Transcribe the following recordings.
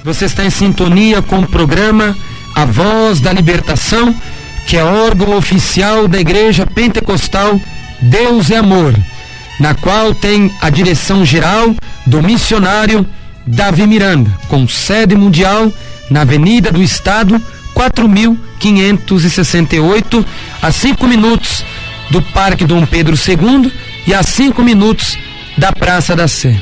Você está em sintonia com o programa A Voz da Libertação, que é órgão oficial da Igreja Pentecostal Deus é Amor, na qual tem a direção geral do missionário Davi Miranda, com sede mundial na Avenida do Estado 4568, a 5 minutos do Parque Dom Pedro II e a 5 minutos da Praça da Sé.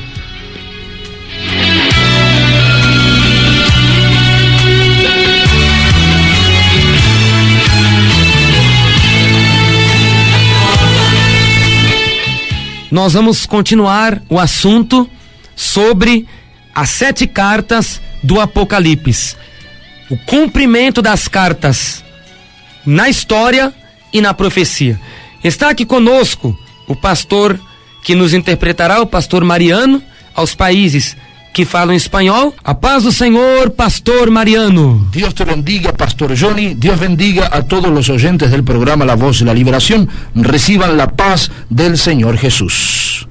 Nós vamos continuar o assunto sobre as 7 cartas do Apocalipse. O cumprimento das cartas na história e na profecia. Está aqui conosco o pastor que nos interpretará, o pastor Mariano, aos países que falam espanhol. A paz do Senhor, pastor Mariano. Dios te bendiga, pastor Johnny. Dios bendiga a todos los oyentes del programa La Voz de la Liberación. Reciban la paz del Señor Jesús.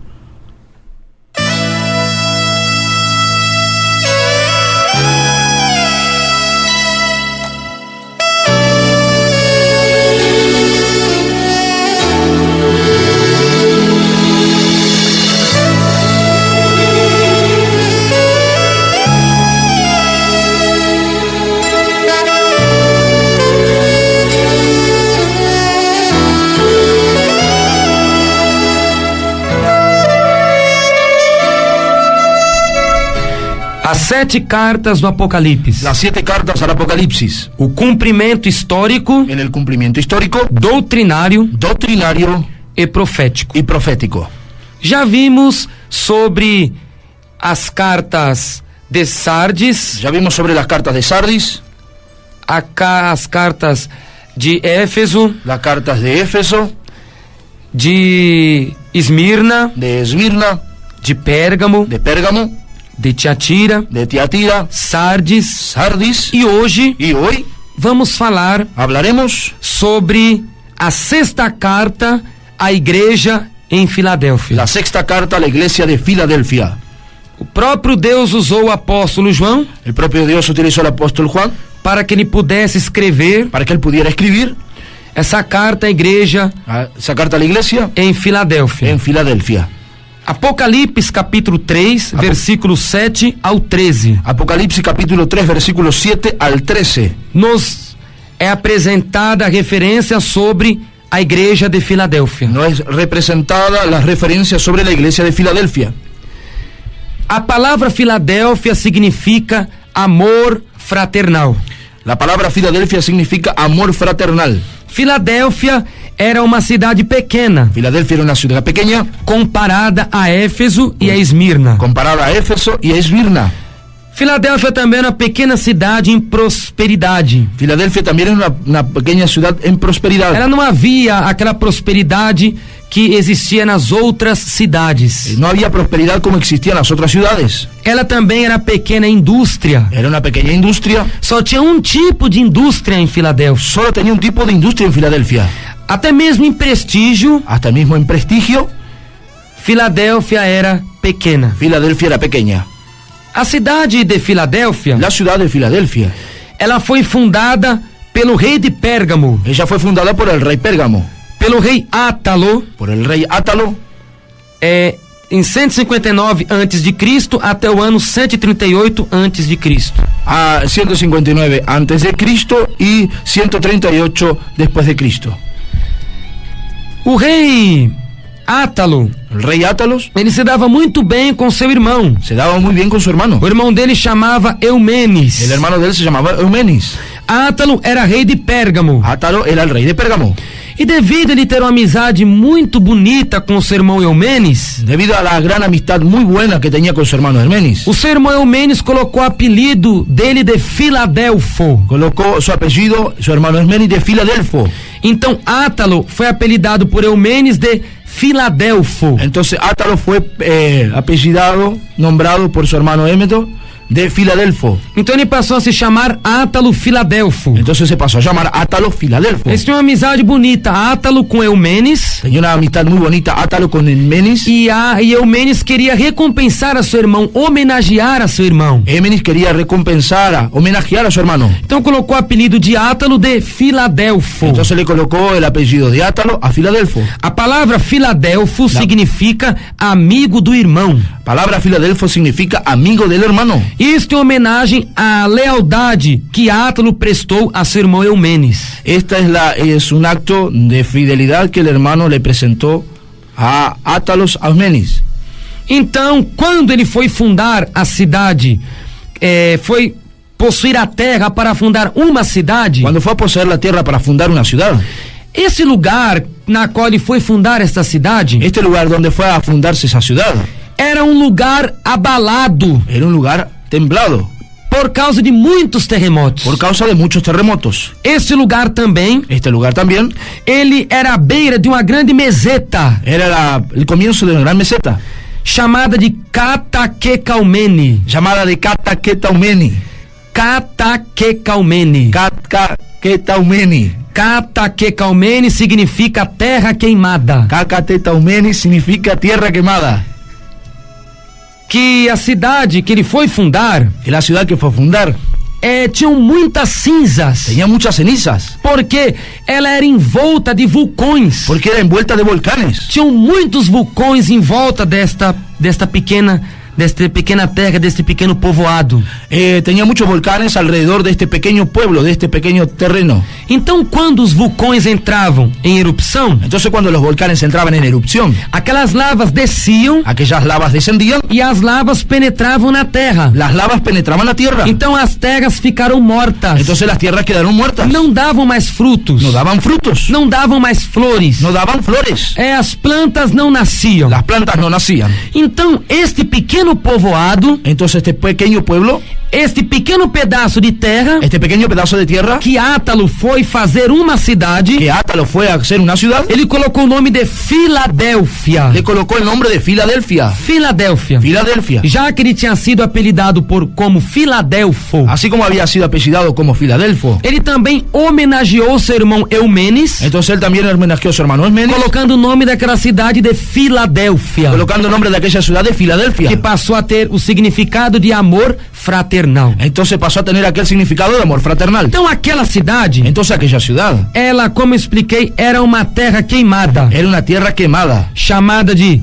As 7 cartas do Apocalipse. Las 7 cartas al Apocalipsis. O cumprimento histórico, En el cumplimiento histórico, doutrinário doctrinario e profético. y profético. Já vimos sobre as cartas de Sardes, Ya vimos sobre las cartas de Sardis, as cartas de Éfeso, las cartas de Éfeso, de Esmirna, de Esmirna, de Pérgamo, de Pérgamo, de Tiatira, de Tiatira, Sardes, Sardis. e hoje Y hoy vamos falar hablaremos sobre a 6ª carta à igreja em Filadélfia. la 6ª carta a la iglesia de Filadelfia. O próprio Deus usou o apóstolo João El propio Dios utilizó al apóstol Juan para que ele pudesse escrever para que él pudiera escribir essa carta à igreja esa carta a la iglesia em Filadélfia. en Filadelfia. Apocalipse capítulo 3, versículo 7 ao 13. Apocalipsis capítulo 3, versículos 7 al 13. Nos é apresentada a referência sobre a igreja de Filadélfia. No es representada la referencia sobre la iglesia de Filadelfia. A palavra Filadélfia significa amor fraternal. La palabra Filadelfia significa amor fraternal. Filadélfia era uma cidade pequena, Filadelfia era una ciudad pequeña comparada a Éfeso e a Esmirna. comparada a Éfeso y a Esmirna. Filadélfia também era uma pequena cidade em prosperidade. Filadelfia también era una pequeña ciudad en prosperidad. Ela não havia aquela prosperidade que existia nas outras cidades. No había prosperidad como existía en las otras ciudades. Ela também era pequena indústria. Era una pequeña industria. Só tinha um tipo de indústria em Filadélfia. Solo tenía un tipo de industria en Filadelfia. Até mesmo em prestígio, Hasta mismo en prestigio, Filadélfia era pequena. Filadelfia era pequeña. A cidade de Filadélfia, La ciudad de Filadelfia, ela foi fundada pelo rei de Pérgamo, ella fue fundada por el rey Pérgamo, pelo rei Átalo, por el rey Átalo, em 159 a.C. até o ano 138 a.C. a 159 antes de Cristo y 138 después de Cristo. O rei Átalo, El rey Átalos ele se dava muito bem com seu irmão. se daba muy bien con su hermano. O irmão dele chamava Eumenes. El hermano de él se llamaba Eumenes. Átalo era rei de Pérgamo. Átalo era el rey de Pérgamo. E devido a ele ter uma amizade muito bonita com seu irmão Eumenes, Debido a la gran amistad muy buena que tenía con su hermano Eumenes, o seu irmão Eumenes colocou o apelido dele de Filadelfo. colocó su apellido, su hermano Eumenes, de Filadelfo. Então Átalo foi apelidado por Eumenes de Filadelfo. Entonces Átalo fue apellidado, nombrado por su hermano de Filadelfo. Então ele passou a se chamar Átalo Filadelfo. Entonces se pasó a llamar Átalo Filadelfo. Eles tinham uma amizade bonita, Átalo com Eumenes. Tenía una amistad muy bonita, Átalo con Eumenes. E Eumenes queria recompensar a seu irmão, homenagear a seu irmão. Eumenes quería homenajear a su hermano. Então colocou o apelido de Átalo de Filadelfo. Entonces le colocó el apellido de Átalo a Filadelfo. A palavra Filadelfo significa amigo do irmão. Palabra Filadelfo significa amigo del hermano. Isto em homenagem à lealdade que Átalo prestou a seu irmão Eumenes. Esta es un acto de fidelidad que el hermano le presentó a Átalos a Eumenes. Então, quando ele foi fundar a cidade, foi possuir a terra para fundar uma cidade. Cuando fue a poseer la tierra para fundar una ciudad. Esse lugar na qual ele foi fundar esta cidade. Este lugar donde fue a fundarse esa ciudad. Era um lugar abalado. Era un lugar temblado. Por causa de muitos terremotos. Por causa de muchos terremotos. Este lugar também. Ele era à beira de uma grande meseta. Era el comienzo de una gran meseta. Chamada de Cataquecaumene. Llamada de Cataquecaumene. Cataquecaumene. Cataquecaumene. Cataquecaumene significa terra queimada. Cataquecaumene significa tierra quemada. Que a cidade que ele foi fundar, la ciudad que fue a fundar, tinham muitas cinzas. Tenía muchas cenizas. Porque ela era envolta de vulcões. Porque era envuelta de volcanes. Tinham muitos vulcões em volta desta pequena terra, deste pequeno povoado. Tenía muchos volcanes alrededor de este pequeño pueblo, de este pequeño terreno. Então, quando os vulcões entravam em erupção, entonces cuando los volcanes entraban en erupción, aquelas lavas desciam, aquellas lavas descendían, e as lavas penetravam na terra. Las lavas penetraban la tierra. Então as terras ficaram mortas. Entonces las tierras quedaron muertas. Não davam mais frutos. No daban frutos. Não davam mais flores. No daban flores. As plantas não nasciam. Las plantas no nacían. Então este pequeno povoado, entonces este pequeño pueblo, este pequeno pedaço de terra, este pequeño pedaço de tierra, que Átalo foi fazer uma cidade, que Átalo fue a hacer una ciudad, ele colocou o nome de Filadélfia. Le colocó el nombre de Filadelfia. Filadélfia. Filadelfia. Já que ele tinha sido apelidado como Filadelfo, así como había sido apellidado como Filadelfo, ele também homenageou seu irmão Eumenes. Entonces él también homenajeó a su hermano Eumenes, colocando o nome daquela cidade de Filadélfia. Colocando o nombre de aquella ciudad de Filadelfia. Que passou a ter o significado de amor fraternal. Entonces pasó a tener aquel significado de amor fraternal. Então aquela cidade, entonces aquella ciudad, ela, como expliquei, era uma terra queimada. Era una tierra quemada. Chamada de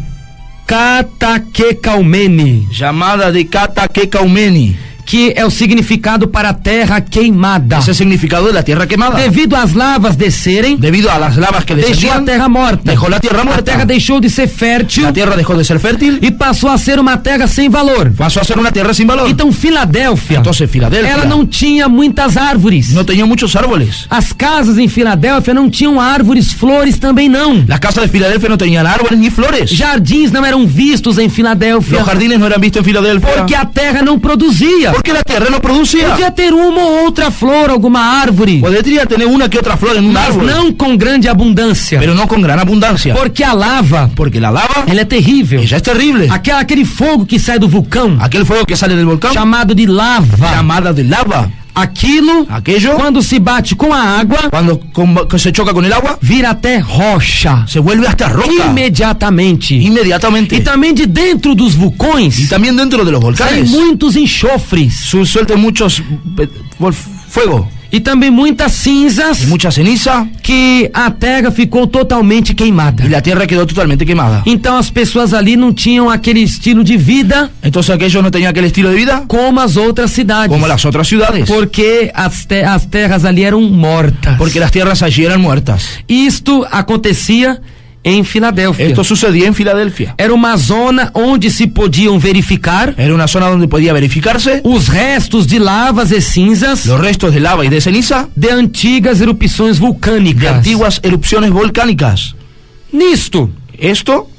Cataquecaumene. Chamada de Cataquecaumene. Que é o significado para a terra queimada. Esse é o significado da terra queimada. Devido às lavas descerem, devido a las lavas que deixou a terra morta. Dejó la tierra muerta. A terra deixou de ser fértil. A terra deixou de ser fértil. E passou a ser uma terra sem valor. Passou a ser uma terra sem valor. Então Filadélfia, Filadélfia, ela não tinha muitas árvores. Não tinha muitos árvores. As casas em Filadélfia não tinham árvores, flores também não. As casas de Filadélfia não tinham árvores nem flores. Jardins não eram vistos em Filadélfia. Os jardines não eram vistos em Filadélfia. Porque a terra não produzia. Porque a terra não produzia. Podia ter uma ou outra flor, alguma árvore. Poderia ter uma que outra flor em uma árvore. Mas não com grande abundância. Pero não com grande abundância. Porque a lava, ela é terrível. Ela é terrível. Aquele fogo que sai do vulcão. Aquele fogo que sai do vulcão. Chamado de lava. Chamada de lava. Aquilo, quando se bate com a água, quando se choca com a água, vira até rocha. Se vuelve hasta roca. Imediatamente. E também de dentro dos vulcões. E também dentro de los volcanes. Tem muitos enxofres. Suelta muitos fuego. E também muitas cinzas. E muita ceniza. Que a terra ficou totalmente queimada. E a terra quedou totalmente queimada. Então as pessoas ali não tinham aquele estilo de vida. Então aqueles não tinham aquele estilo de vida. Como as outras cidades. Como as outras cidades. Porque as terras ali eram mortas. Porque as terras allí eram mortas. Isto acontecia em Filadélfia. Esto sucedía en Filadelfia. Era uma zona onde se podiam verificar. Era una zona donde podía verificarse. Os restos de lavas e cinzas. Los restos de lava y de ceniza. De antigas erupções vulcânicas. De antiguas erupciones volcánicas. Nisto. Esto.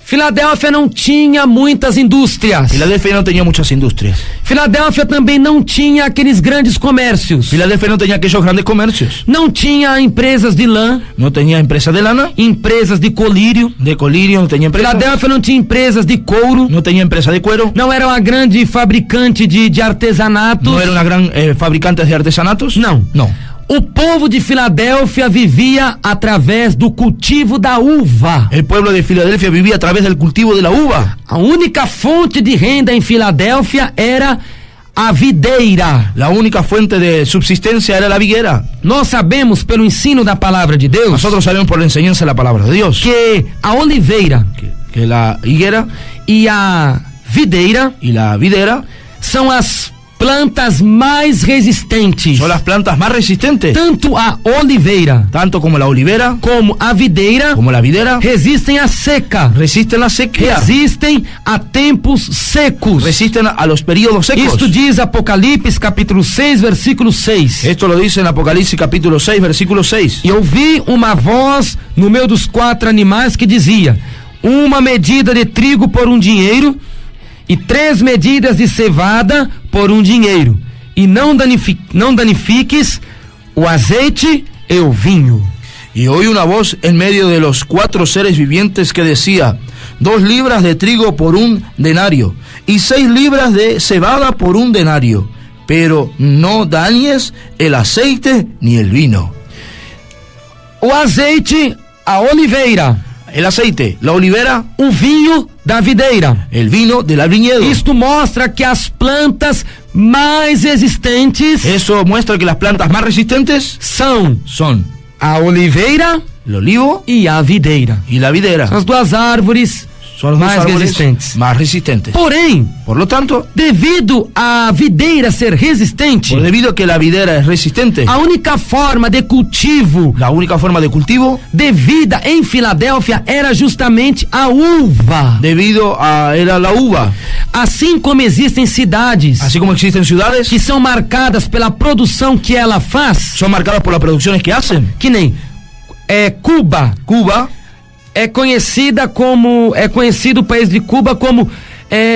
Filadélfia não tinha muitas indústrias. Filadelfia no tenía muchas industrias. Filadélfia também não tinha aqueles grandes comércios. Filadelfia no tenía aquellos grandes comercios. Não tinha empresas de lã, No tenía empresas de lana, empresas de colírio. de colirio, no tenía empresas. Filadélfia não tinha empresas de couro. No tenía empresa de cuero. Não era uma grande fabricante de artesanatos. No era una gran fabricante de artesanatos. Não. No. O povo de Filadélfia vivia através do cultivo da uva. El pueblo de Filadelfia vivía a través del cultivo de la uva. A única fonte de renda em Filadélfia era a videira. La única fuente de subsistencia era la higuera. Nós sabemos pelo ensino da palavra de Deus Nosotros sabemos por la enseñanza de la palabra de Dios que a oliveira que la higuera e a videira y la videra são as plantas mais resistentes. son las plantas más resistentes. Tanto a oliveira Tanto como la olivera, como a videira como la videra, resistem à seca, resisten la sequía, resistem a tempos secos. resisten a los periodos secos. Isto diz Apocalipse capítulo 6, versículo 6. Esto lo dice en Apocalipsis capítulo 6, versículo 6. E ouvi uma voz no meio dos 4 animais que dizia: uma medida de trigo por um dinheiro e 3 medidas de cevada por um dinheiro, e não danifiques o azeite e o vinho. Y oí una voz en medio de los 4 seres vivientes que decía: 2 libras de trigo por un denario, y 6 libras de cebada por un denario, pero no dañes el aceite ni el vino. O azeite, a oliveira, El aceite, la olivera, o vinho da videira. el vino de la viñedo. Isto mostra que as plantas mais resistentes Eso muestra que las plantas más resistentes são son a oliveira el olivo e a videira. y la videra. São as duas árvores Son los dos mais árboles resistentes. más resistentes. Porém, Por lo tanto, devido a videira ser resistente, debido a que la videra es resistente, a única forma de cultivo la única forma de cultivo, de vida em Filadélfia era justamente a uva. debido a era la uva. Assim como existem cidades Así como existen ciudades que são marcadas pela produção que ela faz, son marcadas por las producciones que hacen. que nem Cuba Cuba é conhecido o país de Cuba como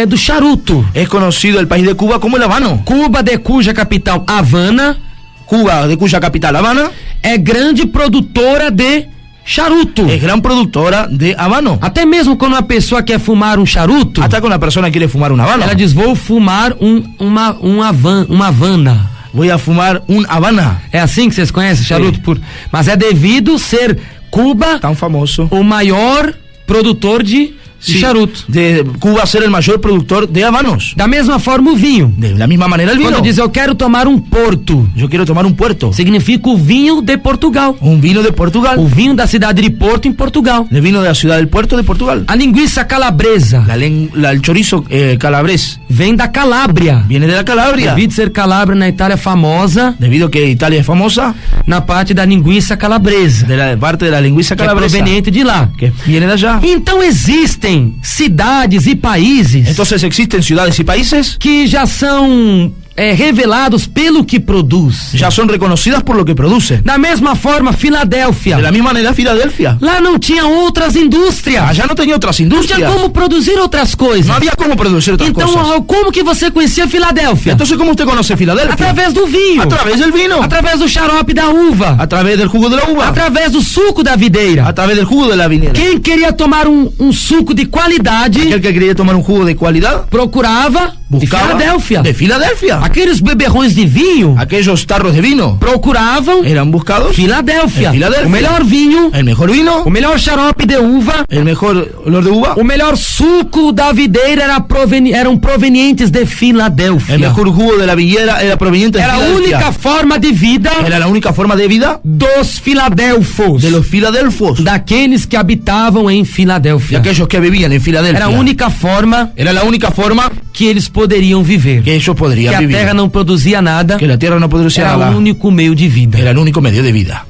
do charuto. es conocido el país de Cuba como el Habano. Cuba, de cuja capital Havana, Cuba, de cuya capital Habana, é grande produtora de charuto. es gran productora de habano. Até mesmo quando uma pessoa quer fumar um charuto, Hasta que una persona quiere fumar un habano, ela diz: vou fumar uma Havana. voy a fumar un Habana. É assim que vocês conhecem charuto? Sim. Mas é devido ser Cuba Tan famoso. o maior produtor de Sí, charuto. de Cuba ser el mayor productor de habanos. Da mesma forma o vinho. De la misma manera el vino. Quando diz eu quero tomar um Porto, Yo quiero tomar un puerto. significa o vinho de Portugal. Un vino de Portugal. O vinho da cidade de Porto em Portugal. El vino de la ciudad del puerto de Portugal. A linguiça calabresa El chorizo calabrés vem da Calábria. viene de la Calabria. Devido ser Calábria na Itália famosa Debido a que Italia es famosa na parte da linguiça calabresa, de la parte de la lingüista que é calabresa, proveniente de lá. que viene de allá. Então existem cidades e países Entonces existen ciudades y países que já são revelados pelo que produz. ya son reconocidas por lo que producen. Da mesma forma, Filadélfia, De la misma manera Filadelfia. lá não tinha outras indústrias. Allá no tenía otras Não industrias. tinha como produzir outras coisas. No había cómo producir otras Então, cosas. como que você conhecia Filadélfia? Entonces, ¿cómo usted conoce Filadelfia? Através do vinho, A través del vino, através do xarope da uva, a través del jugo de la uva, através do suco da videira. a través del jugo de la vinera. Quem queria tomar um suco de qualidade Aquel que quería tomar un jugo de cualidad procurava de buscaba Filadélfia. de Filadelfia. Aqueles beberrões de vinho Aquellos tarros de vino procuravam eran buscados. Filadélfia. En Filadélfia. O melhor vinho, El mejor vino, o melhor xarope de uva, el mejor olor de uva, o melhor suco da videira eram provenientes de Filadélfia. el mejor jugo de la viñera era proveniente de Era a Filadelfia. única forma de vida Era la única forma de vida dos filadelfos, de los filadelfos, daqueles que habitavam em de Filadélfia. aquellos que vivían en Filadelfia. Era a única forma Era la única forma que eles poderiam viver. que ellos Que podrían a vivir. terra não produzia nada, Que la tierra no producía era nada. o único meio de vida. Era el único medio de vida.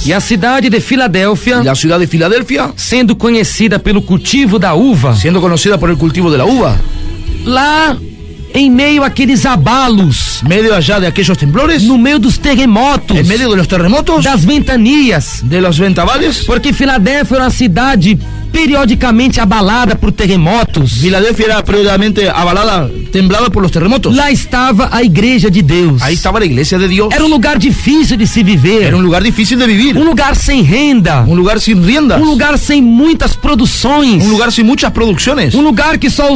E a cidade de Filadélfia, La ciudad de Filadelfia, sendo conhecida pelo cultivo da uva, siendo conocida por el cultivo de la uva, lá em meio àqueles abalos, medio allá de aquellos temblores, no meio dos terremotos, en medio de los terremotos, das ventanias, de los ventavales, porque Filadélfia era uma cidade periodicamente abalada por terremotos. Filadelfia era periódicamente abalada, temblada por los terremotos. Lá estava a igreja de Deus. Ahí estaba la iglesia de Dios. Era um lugar difícil de se viver. Era un lugar difícil de vivir. Um lugar sem renda. Un lugar sin riendas. Um lugar sem muitas produções. Un lugar sin muchas producciones. Um lugar que só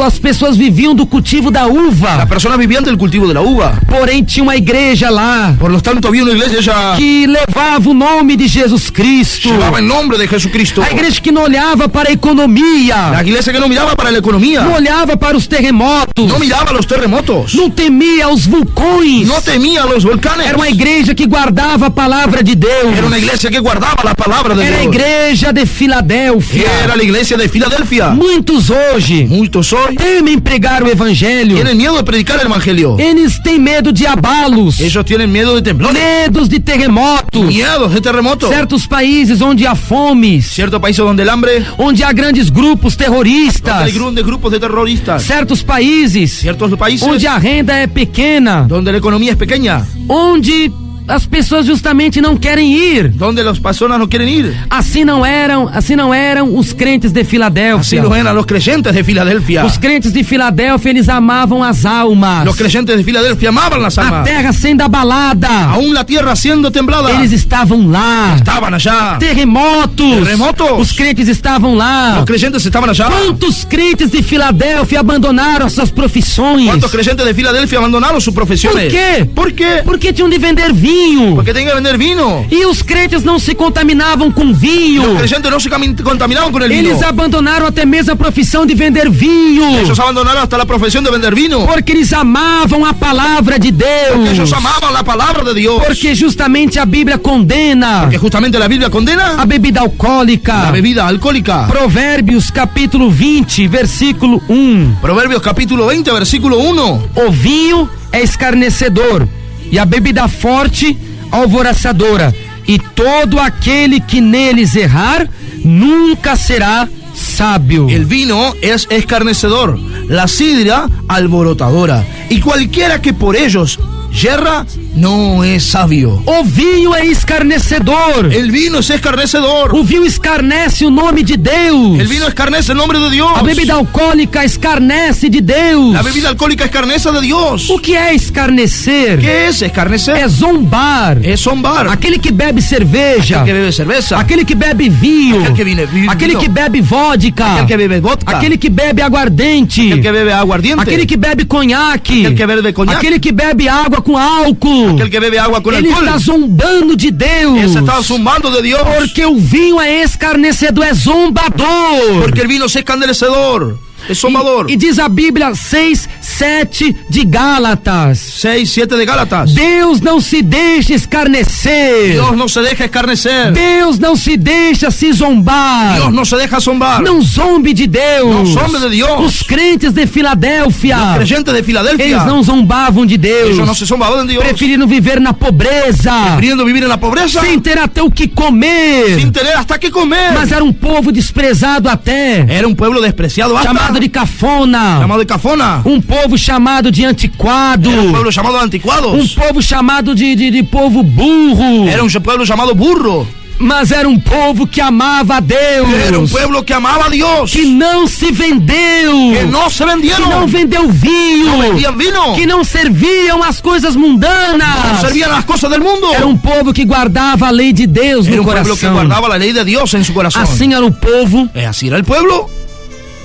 as pessoas viviam do cultivo da uva. Las personas vivían del cultivo de la uva. Porém, tinha uma igreja lá Por lo tanto, había una iglesia ya que levava o nome de Jesus Cristo. llevaba el nombre de Jesucristo. A igreja que não olhava para a economia. La iglesia que no miraba para la economía. Não olhava para os terremotos. No miraba los terremotos. Não temia os vulcões. No temía los volcanes. Era uma igreja que guardava a palavra de Deus. Era una iglesia que guardaba la palabra de Era a Dios. igreja de Filadélfia. Era la iglesia de Filadelfia. Muitos hoje Muchos hoy temem pregar o evangelho. tienen miedo de predicar el evangelio. Eles têm medo de abalos, Ellos tienen miedo de temblores, medos de terremotos. miedos de terremotos. Certos países onde há fomes, Ciertos países donde el hambre, onde há grandes grupos donde terroristas. hay grupos de terroristas. Certos países Ciertos países onde a renda é pequena, donde la economía es pequeña, onde as pessoas justamente não querem ir. donde las personas no quieren ir. Assim não eram os crentes de Así Filadélfia. lo eran los creyentes de Filadelfia. Os crentes de Filadélfia, eles amavam as almas. Los creyentes de Filadelfia amaban las A almas. terra sendo abalada. Aún la tierra siendo temblada. Eles estavam lá. Estaban allá. Terremotos. Terremotos. Os crentes estavam lá. Los creyentes estaban allá. Quantos crentes de Filadélfia abandonaram suas profissões? ¿Cuántos creyentes de Filadelfia abandonaron sus profesiones? Por quê? ¿Por qué? Porque tinham de vender vinho. Porque tenían que vender vino. E os crentes não se contaminavam com vinho. Los creyentes no se contaminaban con el vino. Eles abandonaram até mesmo a profissão de vender vinho. Ellos abandonaron hasta la profesión de vender vino. Porque eles amavam a palavra de Porque ellos Deus. amaban la palabra de Dios. Porque justamente a Bíblia condena Porque justamente la Biblia a condena bebida alcoólica. la bebida alcohólica. Provérbios capítulo 20, versículo 1. Proverbios capítulo 20, versículo 1. O vinho é escarnecedor e a bebida forte alvoroçadora, e todo aquele que neles errar nunca será sábio. El vino es escarnecedor, la sidra alborotadora, y cualquiera que por ellos yerra no es sabio. O vinho é escarnecedor. El vino es escarnecedor. O vinho escarnece o nome de Deus. El vino escarnece el nombre de Dios. A bebida alcoólica escarnece de Deus. La bebida alcohólica escarnece de Dios. O que é escarnecer? ¿Qué es escarnecer? É zombar. Es zombar. Aquele que bebe cerveja. Aquel que bebe cerveza. Aquele que bebe vinho. Aquel que vive Aquele vino. que bebe vodka. Aquel que bebe vodka. Aquele que bebe aguardente. Aquel que bebe aguardiente. Aquele que bebe conhaque. Aquel que bebe conhaque. Aquele que bebe água com álcool. Aquel que bebe agua con Ele alcohol. está zombando de Deus. Ese está zumbando de Dios. Porque o vinho é escarnecedor, é zombador. Porque el vino es escarnecedor. Es zombador. E diz a Bíblia 6, 7 de Gálatas. 6, 7 de Gálatas. Deus não se deixa escarnecer. Dios no se deja escarnecer. Deus não se deixa se zombar. Dios no se deja zombar. Não zombe de Deus. Não zombe de Deus. Os crentes de Filadélfia, Los creyentes de Filadelfia. eles não zombavam de Deus. Ellos no se zombaban de Dios. Preferiram viver na pobreza, Prefiriendo vivir en la pobreza. sem ter até o que comer. Sin tener hasta qué comer. Mas era um povo desprezado até, Era un pueblo despreciado hasta. chamado de cafona. Llamado de cafona. Um povo chamado de antiquado. Era un pueblo llamado anticuados. Um povo chamado de povo burro. Era un pueblo llamado burro. Mas era um povo que amava a Deus. Era un pueblo que amaba a Dios. Que não se vendeu. Que no se Que vendieron. não vendeu vinho. No vendían vino. Que não serviam as coisas mundanas. No servían las cosas del mundo. Era um povo que guardava a lei de Deus Era no un pueblo que coração. guardaba la ley de Dios en su corazón. Assim era o povo Así era el pueblo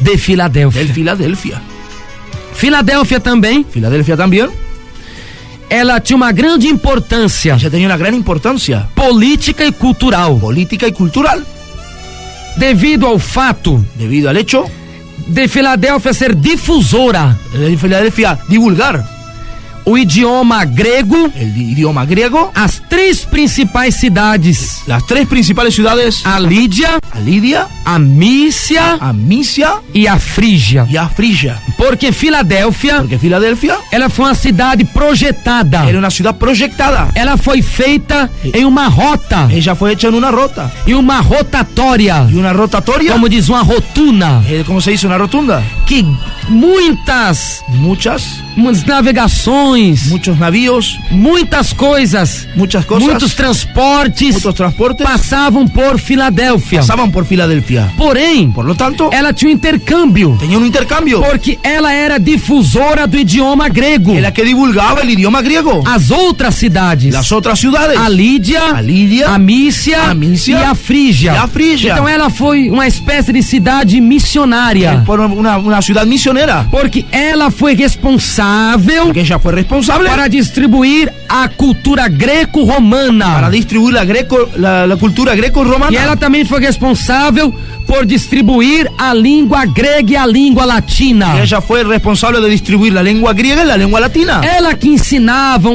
de Filadélfia. del Filadelfia. Filadélfia também, Filadelfia también. ela tinha uma grande importância Ya tenía una gran importancia política e cultural, política y cultural devido ao fato debido al hecho de Filadélfia ser difusora. de Filadelfia divulgar o idioma grego, el idioma griego, as 3 principais cidades, las 3 principales ciudades, a Lídia, a Lidia, a Mícia a Misia e a Frígia. y a Frigia. Porque Filadélfia, Porque Filadelfia ela foi uma cidade projetada. era una ciudad proyectada. Ela foi feita em uma rota, Ella fue hecha en una rota em uma rotatória, y una rotatoria, como diz uma rotuna, ¿cómo se dice? Una rotunda. que muitas navegações, Muchos navíos, muitas coisas, muchas cosas, muitos transportes muchos transportes passavam por Filadélfia. pasaban por Filadelfia. Porém, Por lo tanto, ela tinha um intercâmbio, tenía un intercambio. porque ela era difusora do idioma grego. En la que divulgaba el idioma griego. As outras cidades, Las otras ciudades, a Lídia, a Lidia, a Mícia a Mícia e a Frígia. e a Frígia. Então ela foi uma espécie de cidade missionária, por una ciudad misionera. porque ela foi responsável Porque ella fue responsable para distribuir a cultura para greco-romana. distribuir la cultura E greco-romana. ela também foi responsável por distribuir a língua grega e a língua latina. Y ella fue responsable de distribuir la lengua griega y la lengua latina. Ela que ensinava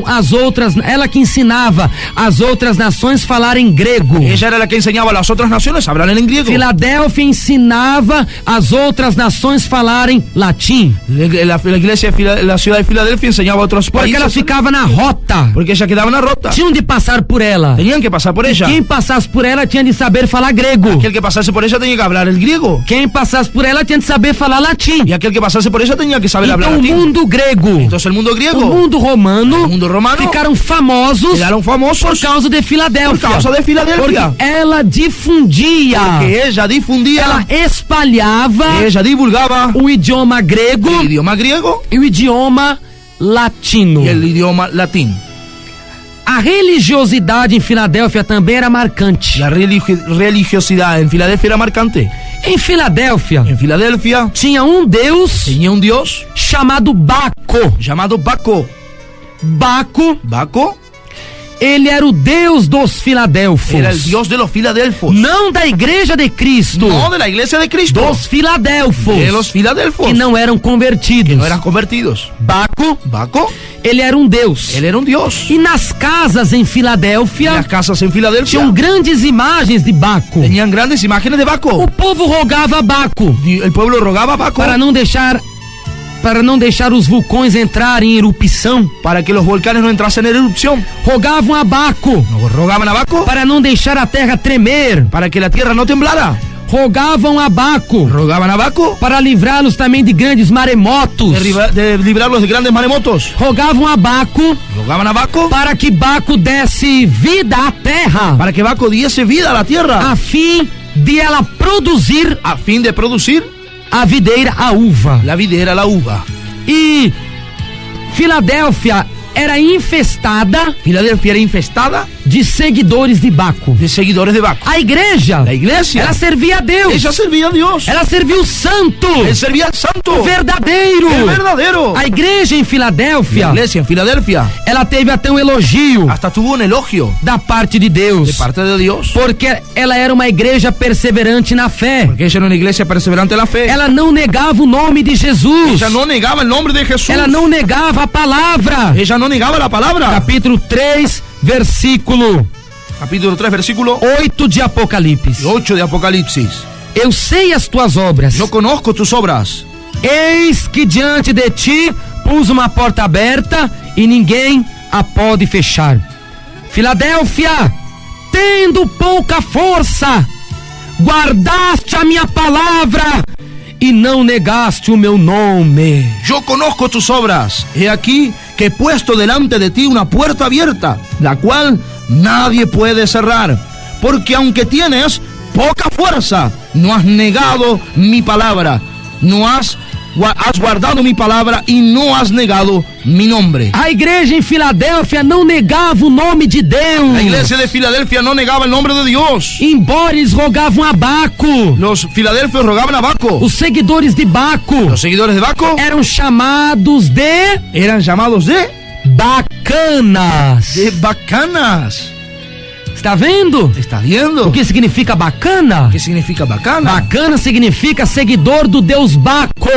as outras nações falarem grego. Ella era la que enseñaba a las otras naciones a hablar en griego. Filadélfia ensinava as outras nações falarem latim, La iglesia, la ciudad de Filadelfia enseñaba a otros porque ela países. ficava na rota. Porque ella quedaba en la rota. Tinham de passar por ela. Tenían que pasar por ella. Quem passasse por ela tinha de saber falar grego. Aquel que pasase por ella tenía que hablar el griego. Quem passasse por ela tinha de saber falar latim. Y aquel que pasase por ella tenía que saber hablar Então o latín. mundo grego, Entonces el mundo o griego, mundo romano, el mundo romano, ficaram famosos quedaron por famosos causa de Filadélfia. por causa de Filadelfia. Porque ela difundia, Que ella difundía, ela espalhava ella divulgaba o idioma grego el idioma griego e o idioma latino. y el idioma latín. A religiosidade em Filadélfia também era marcante. La religiosidad en Filadelfia era marcante. Em Filadélfia En Filadelfia tinha um deus tenía un dios chamado Baco. llamado Baco. Baco, Baco ele era o deus dos filadelfos. era el dios de los filadelfos. Não da igreja de Cristo, No de la iglesia de Cristo. dos filadelfos, De los filadelfos. que não eram convertidos. No eran convertidos. Baco, Baco, ele era um deus. él era un dios. E nas casas em Y Filadélfia las casas en Filadelfia tinham grandes imagens de Baco. tenían grandes imágenes de Baco. O povo rogava a Baco El pueblo rogaba a Baco para não deixar os vulcões entrarem em erupção. para que los volcanes no entrasen en erupción. Rogavam a Baco Rogaban a Baco para não deixar a terra tremer. para que la tierra no temblara. Rogavam a Baco Rogaban a Baco para livrá-los também de grandes maremotos. de librarlos de grandes maremotos. Rogavam a Baco Rogaban a Baco para que Baco desse vida à terra, para que Baco diese vida a la tierra a fim de ela produzir a fin de producir a videira, a uva. la videra, la uva. E Filadélfia era infestada Filadelfia era infestada de seguidores de Baco. de seguidores de Baco. A igreja, La iglesia, ela servia a Deus. ella servía a Dios. Ela serviu o santo, Él servía al santo, o verdadeiro. el verdadero. A igreja em La Filadélfia, iglesia en Filadelfia ela teve até um elogio hasta tuvo un elogio da parte de de Deus, parte de Dios. porque ela era uma igreja perseverante na fé. Porque ella era una iglesia perseverante en la fe. Ela não negava o nome de Jesus. Ella no negaba el nombre de Jesús. Ela não negava a palavra. Ella no negaba la palabra. Capítulo 3, versículo Capítulo 3, versículo 8 de Apocalipse. 8 de Apocalipsis. Eu sei as tuas obras. Yo conozco tus obras. Eis que diante de ti pus uma porta aberta e ninguém a pode fechar. Filadélfia, tendo pouca força, guardaste a minha palavra e não negaste o meu nome. Yo conozco tus obras. He aquí que he puesto delante de ti una puerta abierta, la cual nadie puede cerrar. Porque aunque tienes poca fuerza, no has negado mi palabra. Has guardado mi palabra y no has negado mi nombre. A igreja em Filadélfia não negava o nome de Deus. La iglesia de Filadelfia no negaba el nombre de Dios. Embora eles rogavam a Baco, Los filadelfios rogaban a Baco. os seguidores de Baco Los seguidores de Baco eram chamados de eran llamados de bacanas. bacanas. Está vendo? ¿Está viendo? O que significa bacana? ¿Qué significa bacana? Bacana significa seguidor do Deus Baco.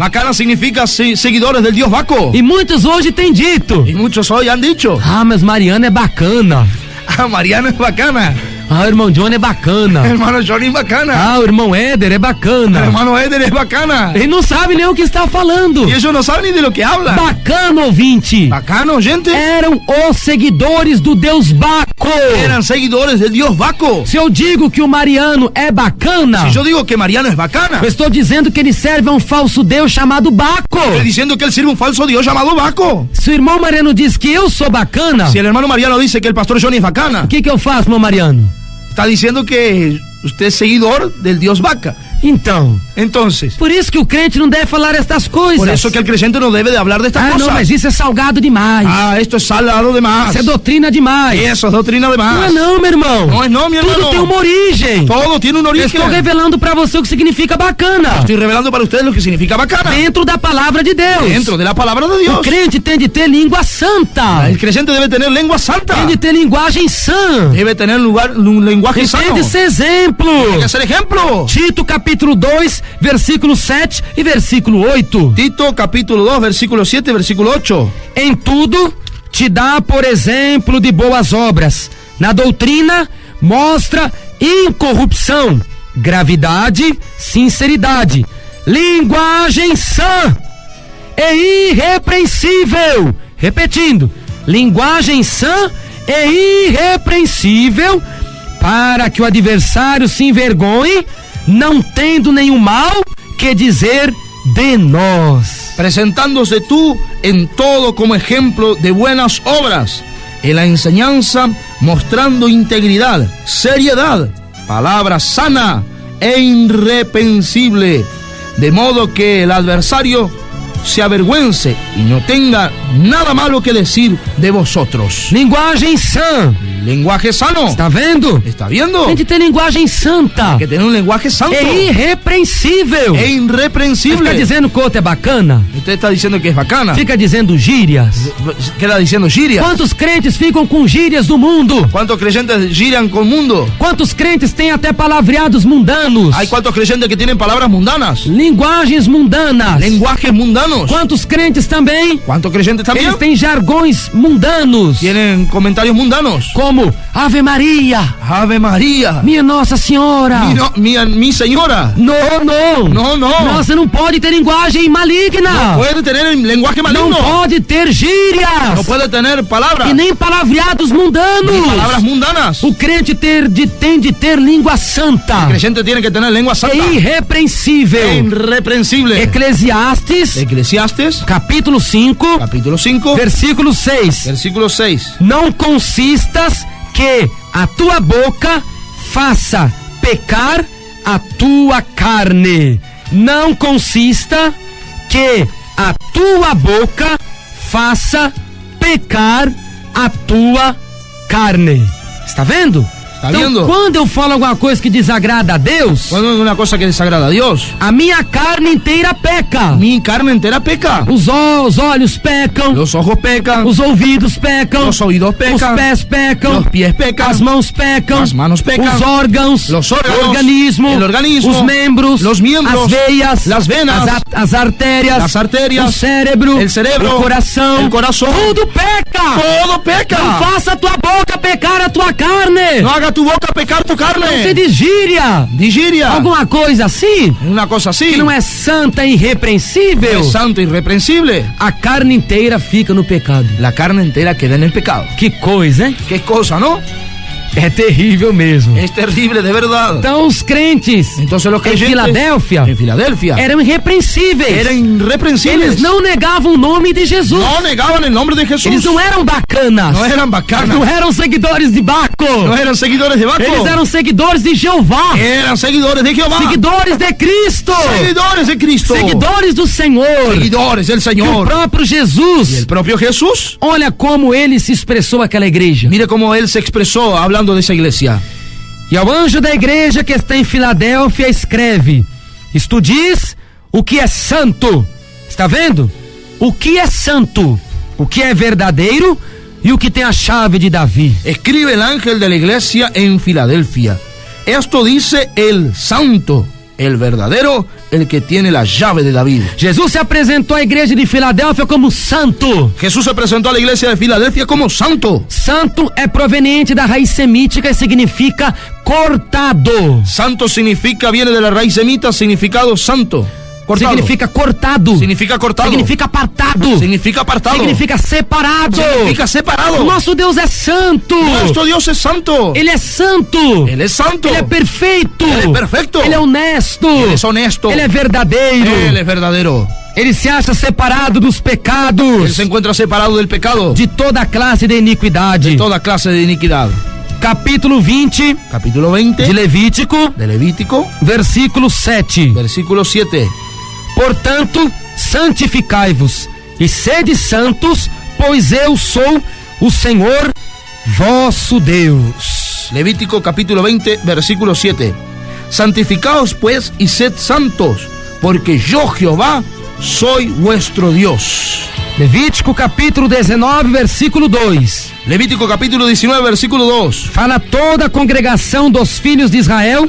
Bacana significa seguidores del dios Baco. E muitos hoje têm dito: Y muchos hoy han dicho: ah, mas Mariana é bacana. ah, Mariana es bacana. Ah, o irmão Johnny é bacana. Hermano Johnny es bacana. Ah, o irmão Éder é bacana. Hermano Eder es bacana. Ele não sabe nem o que está falando. Y ellos no saben ni de lo que hablan. Bacana, ouvinte. Bacano, gente. Eram os seguidores do Deus Baco. Eran seguidores del dios Baco. Se eu digo que o Mariano é bacana, Si yo digo que Mariano es bacana, eu estou dizendo que ele serve a um falso Deus chamado Baco. estoy diciendo que él sirve un falso dios llamado Baco. Se o irmão Mariano diz que eu sou bacana, Si el hermano Mariano dice que el pastor Johnny es bacana, o que eu faço, irmão Mariano? está diciendo que usted es seguidor del dios Baca. Então, Entonces, por isso que o crente não deve falar estas coisas. por eso que el creyente no debe de hablar de estas Ah, cosas. não, mas isso é salgado demais. Ah, esto es salado de más. Isso é doutrina demais. Eso es doctrina de más. Não é não, meu irmão. No es no, mi hermano. Tudo tem uma origem. Todo tiene un Eu origen. estou revelando para você o que significa bacana. Estoy revelando para ustedes lo que significa bacana. Dentro da palavra de Deus. Dentro de la palabra de O Dios. crente tem de ter língua santa. El creyente debe tener lengua santa. Tem de ter linguagem sã. Debe tener un lenguaje Tem sano. de ser exemplo. Tiene que ser ejemplo. Tito capítulo 2, versículo 7 e versículo 8. Tito capítulo 2, versículo 7, versículo 8. Em tudo te dá por exemplo de boas obras. Na doutrina mostra incorrupção, gravidade, sinceridade, linguagem sã e irrepreensível. Repetindo, linguagem sã e irrepreensível, para que o adversário se envergonhe, não tendo nenhum mal que dizer de nós. Presentándose tú en todo como ejemplo de buenas obras, en la enseñanza mostrando integridad, seriedad, palabra sana e irreprensible, de modo que el adversario se avergüence y no tenga nada malo que decir de vosotros. Linguagem sã. Lenguaje sano. Está vendo? ¿Está viendo? Tem de ter linguagem santa. Que tener un lenguaje santo É irrepreensível. e irreprensible. Fica dizendo que o outro é bacana. Usted está diciendo que es bacana. Fica dizendo gírias. Queda diciendo giria. Quantos crentes ficam com gírias do mundo? ¿Cuántos creyentes giran con mundo? Quantos crentes têm até palavreados mundanos? Hay cuántos creyentes que tienen palabras mundanas, Linguagens mundanas. lenguajes mundanos. Quantos crentes também? ¿Cuántos creyentes también Eles têm jargões mundanos. tienen comentarios mundanos? Como Ave Maria, Ave María, minha Nossa Senhora. mi señora. Não, não. No, no. Você não pode ter linguagem maligna. Puede tener lenguaje Não maligno. pode ter gírias. No puede tener palabras, E nem palavreados mundanos. ni palabras mundanas. O crente tem de ter língua santa. El creyente tiene que tener lengua santa É e irrepreensível. irreprensible. Eclesiastes, Eclesiastes, capítulo 5, capítulo 5, versículo 6. versículo 6. Não consistas que a tua boca faça pecar a tua carne. Não consista que a tua boca faça pecar a tua carne. Está vendo? Está vendo? Quando eu falo alguma coisa que desagrada a Deus, Cuando es una cosa que desagrada a Dios, a minha carne inteira peca. mi carne entera peca. Os olhos pecam, Los ojos pecan, os ouvidos pecam, los oídos pecan, os pés pecam, los pies pecan, as mãos pecam, las manos pecan, os órgãos, los órganos, o organismo, el organismo, os membros, los miembros, as veias, las venas, as artérias, las arterias, o cérebro, el cerebro, o coração, el corazón, tudo peca. todo peca. Não faça a tua boca pecar a tua carne. No haga tu boca pecar tu Não se carne. diz gíria. Digiria. Alguma coisa assim Una cosa así. que não é santa e irrepreensível. Es santo, irreprensible. A carne inteira fica no pecado. La carne entera queda en el pecado. Que coisa, hein? Qué cosa, ¿no? É terrível mesmo. Es terrible de verdad. Então os crentes Entonces los em creyentes Filadélfia en Filadelfia eram irrepreensíveis. eran irreprensibles. Eles não negavam o nome de Jesus. No negaban el nombre de Jesús. Eles não eram bacanas. No eran bacanas. Não eram seguidores de Baco. No eran seguidores de Baco. Eles eram seguidores de Jeová. Eran seguidores de Jehová. Seguidores de Cristo. Seguidores de Cristo. Seguidores do Senhor. Seguidores del O Señor. próprio Jesus. Y el propio Jesús. Olha como ele se expressou àquela igreja. Mire cómo él se expresó hablando de esa iglesia. E ao anjo da igreja que está em Filadélfia escreve: isto diz o que é santo. Está vendo? O que é santo, o que é verdadeiro, e o que tem a chave de Davi. Escribe el ángel de la iglesia en Filadelfia. Esto dice el santo, el verdadero, el que tiene la llave de David. Jesus se apresentou à igreja de Filadélfia como santo. Jesús se presentó a la iglesia de Filadelfia como santo. Santo é proveniente da raiz semítica e significa cortado. Santo viene de la raíz semita, significado santo. Cortado. Significa cortado. Significa cortado. Significa apartado. Significa apartado. Significa separado. Significa separado. Nosso Deus é santo. Nuestro Dios es santo. Ele é santo. Él es santo. Ele é perfeito. Él es perfecto. Ele é honesto. Él es honesto. Ele é verdadeiro. Él es verdadero. Ele se acha separado dos pecados. Él se encuentra separado del pecado. De toda classe de iniquidade. De toda clase de iniquidad. Capítulo 20. Capítulo 20. De Levítico. De Levítico. Versículo 7. Versículo 7. Portanto, santificai-vos e sede santos, pois eu sou o Senhor vosso Deus. Levítico capítulo 20, versículo 7. Santificaos pues y sed santos, porque yo Jehová soy vuestro Dios. Levítico capítulo 19, versículo 2. Levítico capítulo 19, versículo 2. Fala toda a congregação dos filhos de Israel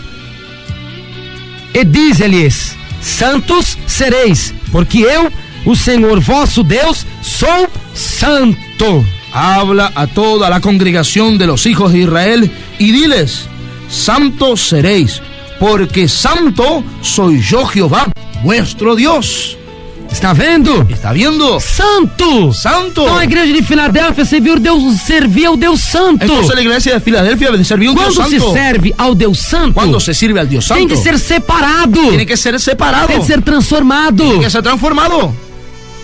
e diz-lhes: santos sereis, porque eu, o Senhor vosso Deus, sou santo. Habla a toda la congregación de los hijos de Israel y diles: santos seréis, porque santo soy yo Jehová, vuestro Dios. Está vendo? Está viendo? Santo! Santo! Então a igreja de Filadélfia servia ao Deus Santo. Entonces la iglesia de Filadelfia servia a un Dios Quando santo. se serve ao Deus Santo, Cuando se sirve al Dios santo, tem que ser separado. tiene que ser separado. Tem que ser transformado. Tiene que ser transformado.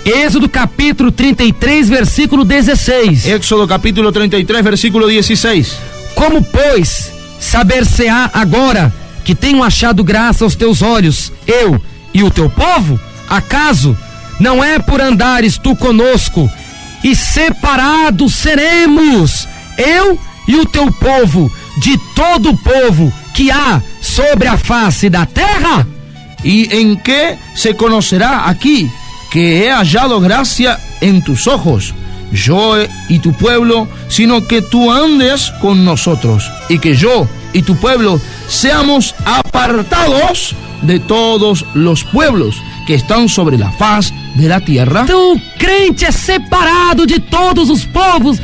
Êxodo capítulo 33, versículo 16. Éxodo capítulo 33, versículo 16. Como, pois, saber-se-á agora que tenho achado graça aos teus olhos, eu e o teu povo? Acaso não é por andares tu conosco e separados seremos, eu e o teu povo, de todo o povo que há sobre a face da terra? ¿Y en qué se conocerá aquí que he hallado gracia en tus ojos, yo y tu pueblo, sino que tú andes con nosotros, y que yo y tu pueblo seamos apartados de todos los pueblos que están sobre la faz de la tierra? Então o crente é separado de todos os povos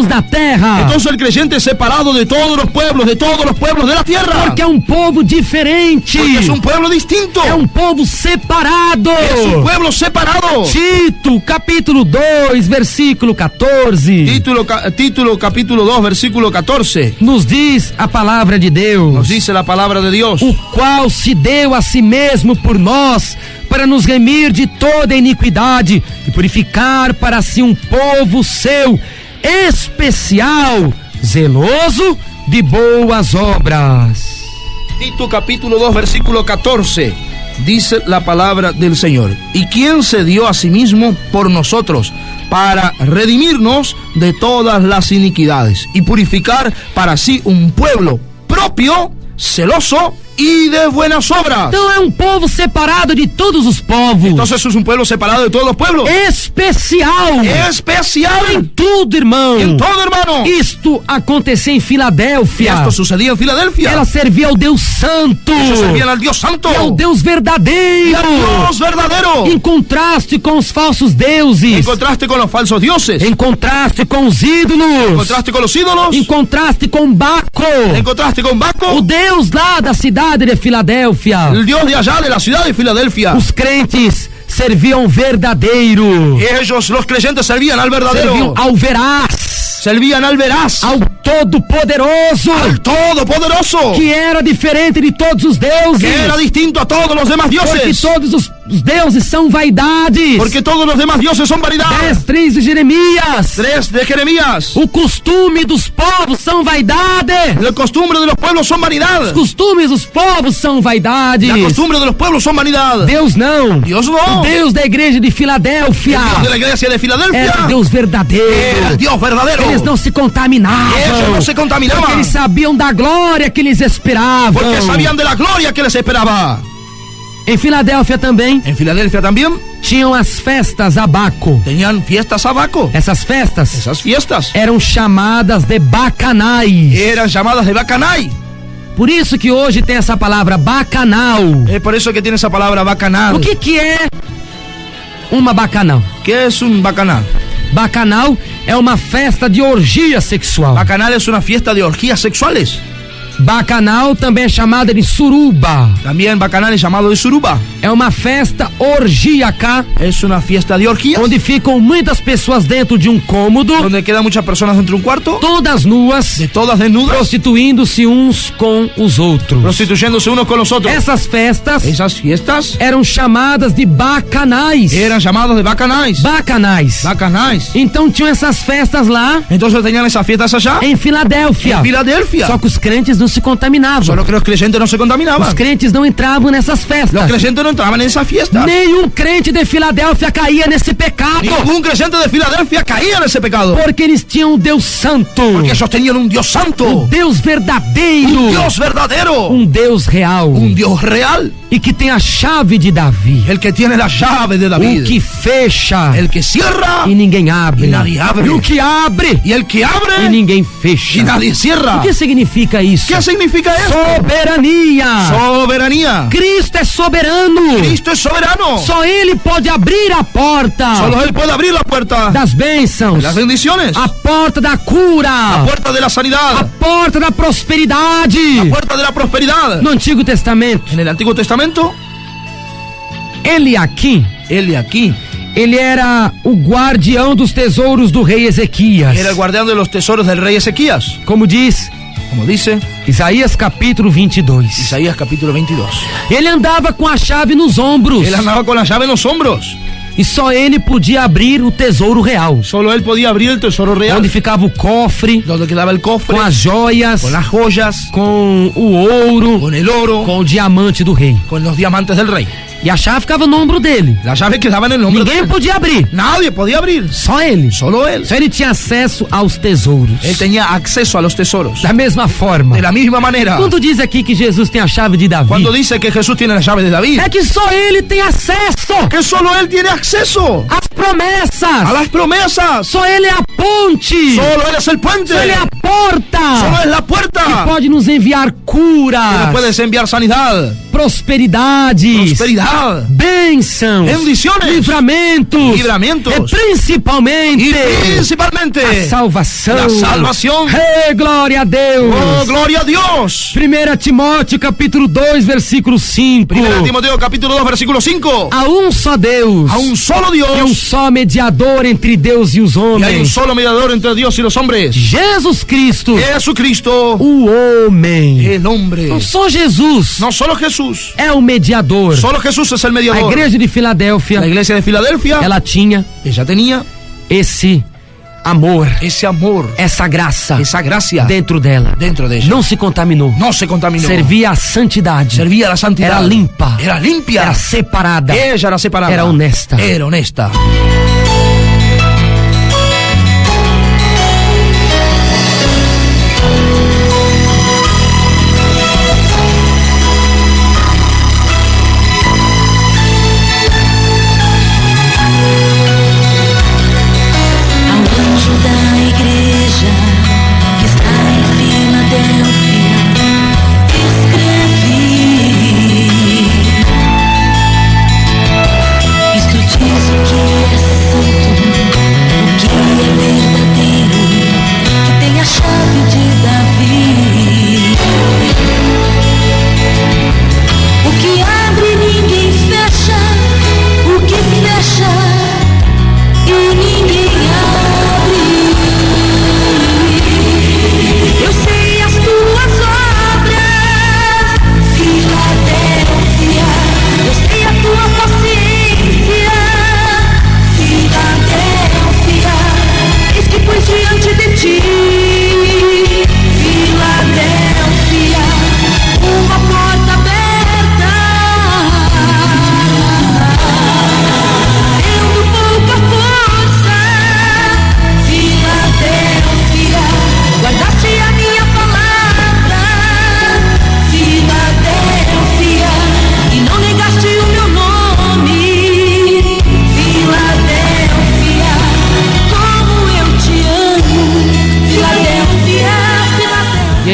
da terra. Entonces el creyente es separado de todos los pueblos de la tierra. Porque é um povo diferente. Porque es un pueblo distinto. É um povo separado. Es un pueblo separado. Tito, capítulo 2, versículo 14. Título capítulo 2, versículo 14. Nos diz a palavra de Deus. Nos dice la palabra de Dios. O qual se deu a si mesmo por nós, para nos remir de toda iniquidade e purificar para si um povo seu, especial, zeloso de boas obras. Tito capítulo 2, versículo 14. Dice la palabra del Señor: ¿y quién se dio a sí mismo por nosotros para redimirnos de todas las iniquidades y purificar para sí un pueblo propio, celoso y de buenas obras? Então é um povo separado de todos os povos. Entonces es un pueblo separado de todos los pueblos. Especial. Especial. Em tudo, irmão. En todo, hermano. Isto acontecia em Filadélfia. Esto sucedía en Filadelfia. Ela servia ao Deus Santo. Ellos servían al Dios santo. E ao Deus verdadeiro. Y al Dios verdadero. Em contraste com os falsos deuses. En contraste con los falsos dioses. Em contraste com os ídolos. En contraste con los ídolos. Em contraste com Baco. En contraste con Baco. O Deus lá da cidade de Filadélfia. El Dios de allá de la ciudad de Filadelfia. Os crentes serviam verdadeiro. Ellos, los creyentes, servían al verdadero. Serviam ao veraz. Servían al veraz. Ao todo-poderoso. Al todopoderoso. Que era diferente de todos os deuses. Que era distinto a todos los demás dioses. Porque todos os deuses são vaidades. Porque todos los demás dioses son vanidad. 10:3 de Jeremias. 3 de Jeremías. O costume dos povos são vaidade. La costumbre de los pueblos son vanidad. Os costumes dos povos são vaidade. La costumbre de los pueblos son vanidad. Deus não. Dios no. O Deus da igreja de Filadélfia. El Dios de la iglesia de Filadelfia. Era o Deus verdadeiro. Era el Dios verdadero. Eles não se contaminavam. Ellos no se contaminaban. Porque eles sabiam da glória que eles esperavam. Porque sabían de la gloria que les esperaba. Em Filadélfia também En Filadelfia también tinham as festas a Baco. Tenían fiestas a Baco. Essas festas Esas fiestas eram chamadas de bacanais. eran llamadas de bacanal. Por isso que hoje tem essa palavra bacanal. Es por eso que tiene esa palabra bacanal. O que é uma bacanal? ¿Qué es un bacanal? Bacanal é uma festa de orgia sexual. Bacanal es una fiesta de orgías sexuales. Bacanal também é chamada de suruba. También bacanal es llamado de suruba. É uma festa orgíaca, Es una fiesta de orgías onde ficam muitas pessoas dentro de um cômodo, donde quedan muchas personas dentro de un cuarto, todas nuas, de todas desnudas, prostituindo-se uns com os outros. prostituyéndose unos con los otros. Essas festas Esas fiestas eram chamadas de bacanais. eran llamados de bacanais. Bacanais. Bacanais. Então tinham essas festas lá Entonces tenían esas fiestas allá em Filadélfia. en Filadelfia. Só que os crentes não se contaminavam. Solo que los creyentes no se Os contaminaban. crentes não entravam nessas Los festas. creyentes no entraban en esas fiestas. Nenhum crente de Filadélfia caía nesse pecado. Ningún creyente de Filadelfia caía en ese pecado. Porque eles tinham um Deus santo. Porque ellos tenían un Dios santo, Um Deus verdadeiro. un Dios verdadero, Um Deus real. un Dios real, E que tem a chave de Davi. el que tiene la llave de O David, que fecha el que cierra e ninguém abre. E nadie abre. E o que abre y el que e abre ninguém fecha. y nadie cierra. O que significa isso? ¿Qué significa esto? Soberania. Soberanía. Cristo é soberano. Cristo es soberano. Só Ele pode abrir a porta Solo Él puede abrir la puerta das bênçãos, de las bendiciones, a porta da cura, la puerta de la a sanidad, porta da prosperidade. la puerta de la prosperidad. No Antigo Testamento, En el Antiguo Testamento, Eliaquim, ele era o guardião dos tesouros do rei Ezequias. era el guardián de los tesoros del rey Ezequías. Como diz Como dice Isaías capítulo 22. Isaías capítulo 22. Ele andava com a chave nos ombros Él andaba con la llave en los hombros. e só ele podia abrir o tesouro real, Solo él podía abrir el tesoro real, onde ficava o cofre, donde quedaba el cofre, com as joias, con las joyas, com o ouro, con el oro, com o diamante do rei. con los diamantes del rey. E a chave ficava no ombro dele. La llave quedaba en el hombro de Ninguém él. podia abrir, Nadie podía abrir, só ele. solo él. Só ele tinha acesso aos tesouros. Él tenía acceso a los tesoros. Da mesma forma, De la misma manera, quando diz aqui que Jesus tem a chave de Davi, cuando dice que Jesús tiene la llave de David, é que só ele tem acesso que solo él tiene acceso às a promessas. las promesas. Só ele é a ponte. Solo él es el puente. Só ele é a Solo porta es la que puerta. pode nos enviar Que cura, nos puedes enviar sanidad, prosperidades, prosperidad, bênçãos, bendiciones, livramentos, livramentos, e principalmente y principalmente a salvação. la salvación. Glória a Deus. Oh, gloria a Dios. 1 Timóteo capítulo 2 versículo 5. 1 Timoteo capítulo 2 versículo 5. Há um só Deus A un solo e um Dios só mediador entre Deus e os y hay un homens, solo mediador entre Dios y los hombres, Jesus Cristo, Jesucristo, o homem. el hombre. Não só Jesus No solo Jesús, é o mediador. solo Jesús es el A mediador. igreja de Filadélfia, La iglesia de Filadelfia, ela tinha ella tenía esse amor, ese amor, essa graça esa gracia dentro dela. dentro de ella. Não se contaminou. No se contaminó. Servia a santidade. Servía a la santidad. Era limpa. Era limpia. Era separada. Ella era separada. Era honesta. Era honesta. Isto diz o que é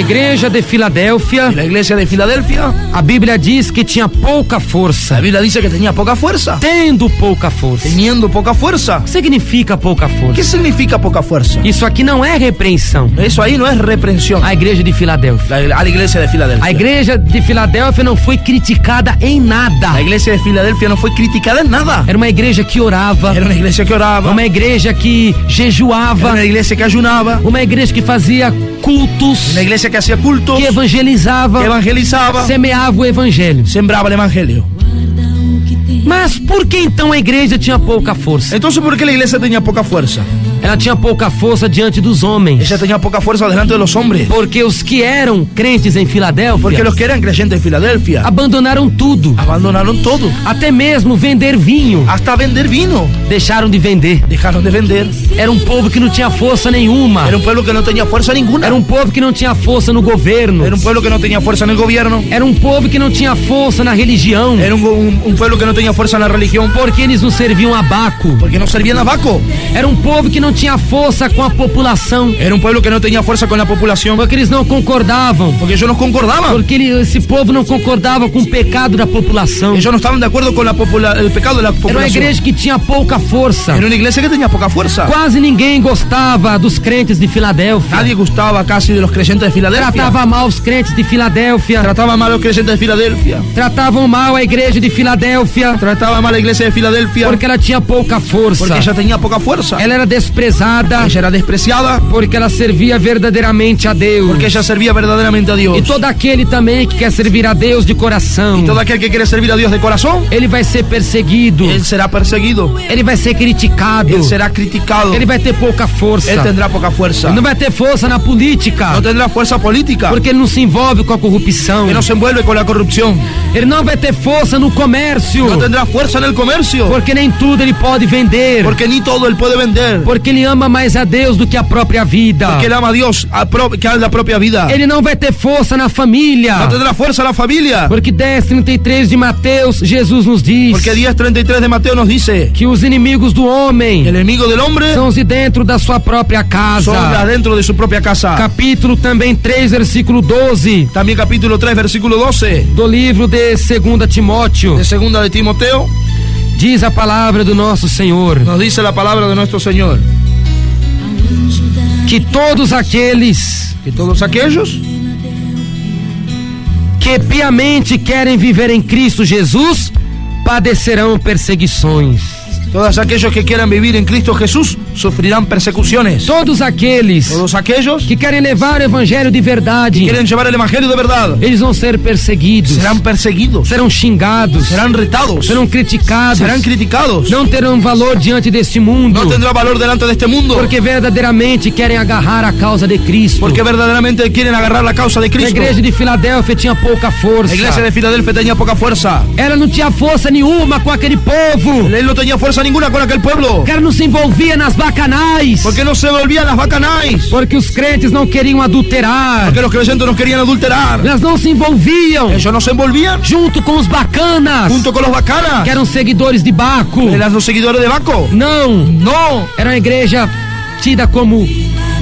igreja de Filadélfia, Y la iglesia de Filadelfia, a Bíblia diz que tinha pouca força. la Biblia dice que tenía poca fuerza. Tendo pouca força. Teniendo poca fuerza. O que significa pouca força? ¿Qué significa poca fuerza? Isso aqui não é repreensão. Eso ahí no es reprensión. A igreja de Filadélfia. A la iglesia de Filadelfia. A igreja de Filadélfia não foi criticada em nada. La iglesia de Filadelfia no fue criticada en nada. Era uma igreja que orava, Era una iglesia que oraba, uma igreja que era jejuava, una iglesia que ayunaba, uma igreja que fazia cultos, una iglesia que hacía cultos, que evangelizava, que evangelizaba, semeava o evangelho. sembraba el evangelio. Mas por que então a igreja tinha pouca força? Entonces, ¿por qué la iglesia tenía poca fuerza? Ela tinha pouca força diante dos homens. Ella tenía poca fuerza delante de los hombres. Porque os que eram crentes em Porque Filadélfia los que eran creyentes en Filadelfia abandonaram tudo, abandonaron todo, até mesmo vender vinho. hasta vender vino. Deixaram de vender. Dejaron de vender. Era um povo que não tinha força nenhuma. Era un pueblo que no tenía fuerza ninguna. Era um povo que não tinha força no governo. Era un pueblo que no tenía fuerza en el gobierno. Era um povo que não tinha força na religião. Era un pueblo que no tenía fuerza en la religión. Porque eles não serviam a Baco. Porque no servían a Baco. Era um povo que não tinha força com a população. Era un pueblo que no tenía fuerza con la población. Porque eles não concordavam. Porque ellos no concordaban. Porque esse povo não concordava com o pecado da população. Ellos no estaban de acuerdo con el pecado de la Era uma población. igreja que tinha pouca força. Era una iglesia que tenía poca fuerza. Quase ninguém gostava dos crentes de Filadélfia. Nadie gustaba casi de los creyentes de Filadelfia. Tratava mal os crentes de Filadélfia. Trataba mal a los creyentes de Filadelfia. Tratavam mal a igreja de Filadélfia. Trataba mal a la iglesia de Filadelfia. Porque ela tinha pouca força. Porque ella tenía poca fuerza. Ela era desprezada. Ella era despreciada. Porque ela servia verdadeiramente a Deus. Porque ella servía verdaderamente a Dios. E todo aquele também que quer servir a Deus de coração, Y todo aquel que quiere servir a Dios de corazón, ele vai ser perseguido. él será perseguido. Ele vai ser criticado. Él será criticado. Ele vai ter pouca força. Él tendrá poca fuerza. Ele não vai ter força na política. No tendrá fuerza política. Porque ele não se envolve com a corrupção. Que no se envuelve con la corrupción. Ele não vai ter força no comércio. No tendrá fuerza en el comercio. Porque nem tudo ele pode vender. Porque ni todo él puede vender. Porque ele ama mais a Deus do que a própria vida. Porque él ama a Dios que a la propia vida. Ele não vai ter força na família. No tendrá fuerza la familia. Porque 10:33 de Mateus, Jesus nos diz Porque 10:33 de Mateo nos dice que os inimigos do homem el enemigo del hombre são os de dentro da sua própria casa. son las dentro de su propia casa. Capítulo também 3, versículo 12 También capítulo 3, versículo 12 do livro de 2 Timóteo. de segunda de Timoteo Diz a palavra do nosso Senhor nos dice la palabra de nuestro Señor que todos aqueles que todos aquellos que piamente querem viver em Cristo Jesus padecerão perseguições. Todos aquellos que quieran vivir en Cristo Jesús sufrirán persecuciones. Todos aqueles Todos aquellos que querem levar o evangelho de verdade, quieren llevar el evangelio de verdad eles vão ser perseguidos, serán perseguidos, serão xingados, serán retados, serão criticados, serán criticados, não terão valor diante deste mundo, no tendrá valor delante de este mundo, porque verdadeiramente querem agarrar a causa de Cristo. porque verdaderamente quieren agarrar la causa de A Cristo. igreja de Filadélfia tinha pouca força. La iglesia de Filadelfia tenía poca fuerza. Ela não tinha força nenhuma com aquele povo. Él no tenía fuerza ninguna con aquel pueblo. Ela não se envolvia nas bacanais. Porque no se volvían las bacanais. Porque os crentes não queriam adulterar. Porque los creyentes no querían adulterar. Elas não se envolviam Ellos no se envolvían junto com os bacanas, junto con los bacanas, que eram seguidores de Baco. eran los seguidores de Baco. Não, No, era uma igreja tida como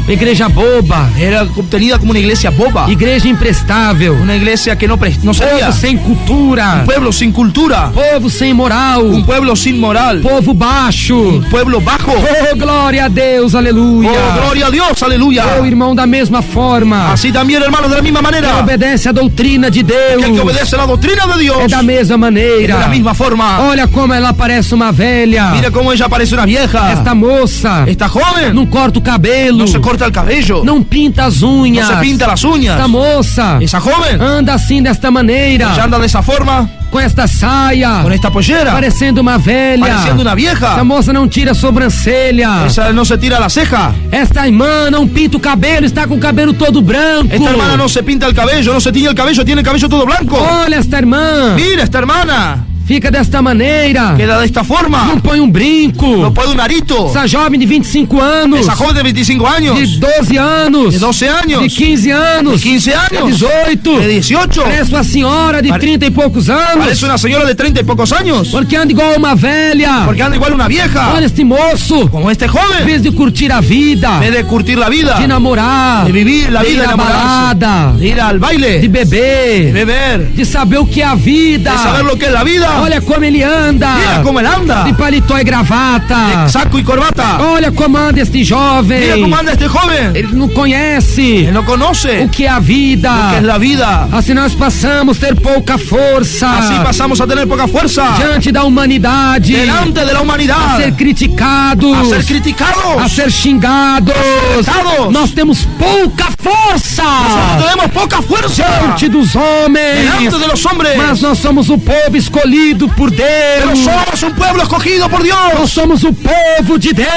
igreja boba, era tenida como una iglesia boba, igreja imprestável, una iglesia que no servía, povo sem cultura, un pueblo sin cultura, povo sem moral, un pueblo sin moral, povo baixo. un pueblo bajo. Oh, glória a Deus, aleluia. Oh, gloria a Dios, aleluya. Oh, irmão, da mesma forma, Así también, hermanos, de la misma que manera, obedece a doutrina de Deus, que el que obedece la doctrina de Dios é da mesma de maneira. la misma forma. Olha como ela parece uma velha. Mira cómo ella parece una vieja. Esta moça Esta joven não corta o cabelo, no se corta el cabello, não pinta as unhas. no se pinta las uñas. Esta moça Esa joven anda assim desta maneira, ella anda de esa forma, com esta saia, con esta pollera, parecendo uma velha. pareciendo una Esta vieja. moça não tira a sobrancelha. Esa no se tira la ceja. Esta irmã não pinta o cabelo, está com o cabelo todo branco. Esta hermana no se pinta el cabello, no se tiñe el cabello, tiene el cabello todo blanco. Olha esta irmã, Mira esta hermana, fica desta maneira, queda de esta forma, não põe um brinco, no pone un arito. essa jovem de 25 anos, Esa joven de 25 años, de 12 anos, de 12 años, de 15 anos, de 15 de años, 18, de 18, parece uma senhora de Pare- 30 e poucos anos, parece una señora de 30 y pocos años, porque anda igual uma velha. porque anda igual una vieja, Olha este moço, como este em joven, vez de curtir a vida, en vez de curtir la vida, de namorar, de vivir la de ir vida, à enamorarse, balada, de ir al de baile, de beber, beber, de saber o que é a vida. de saber lo que es la vida. Olha como ele anda, Mira cómo él anda, de paletó e gravata. de saco y corbata. Olha como anda este Mira jovem. cómo anda este joven, Ele não conhece él no conoce o que é a vida. que es la vida. Assim nós passamos a ter pouca força Así pasamos a tener poca fuerza diante da humanidade, delante de la a humanidad, ser criticados, a ser criticados, a ser xingados. insultados. Nós temos pouca força Nosotros tenemos poca fuerza diante dos homens, delante de los hombres, mas nós somos o povo escolhido por pero Deus. somos un pueblo escogido por Nós Dios. somos o povo de Deus.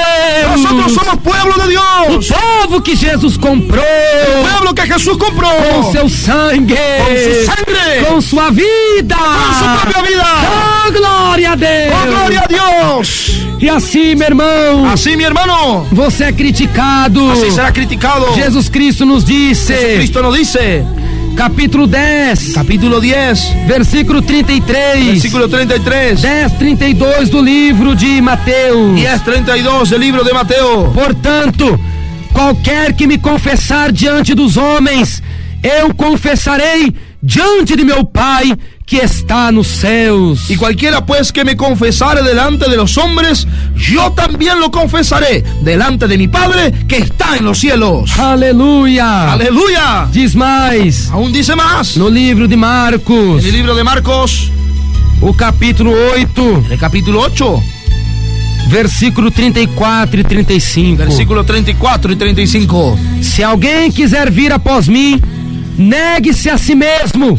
Nosotros somos pueblo de O Dios, povo que Jesus comprou pueblo que Jesús compró com seu sangue, con su sangre, com sua vida. con su propia vida. Oh, glória a ¡Oh, Deus! gloria a Dios! E assim, meu irmão, Así, mi hermano, você é criticado. así será criticado. Jesus Cristo nos disse, Cristo nos dice, capítulo 10, capítulo 10, versículo 33, versículo 33, 10:32 do livro de Mateus. 10:32 del libro de Mateo. Portanto, qualquer que me confessar diante dos homens, eu confessarei diante de meu Pai que está nos céus. Y cualquiera pues que me confesare delante de los hombres, yo también lo confesaré delante de mi Padre que está en los cielos. Aleluia! Aleluya. Diz mais, Aún dice más. no livro de Marcos, En el libro de Marcos, o capítulo 8, en el capítulo 8, versículo 34 e 35. versículo 34 y 35. Se alguém quiser vir após mim, negue-se a si mesmo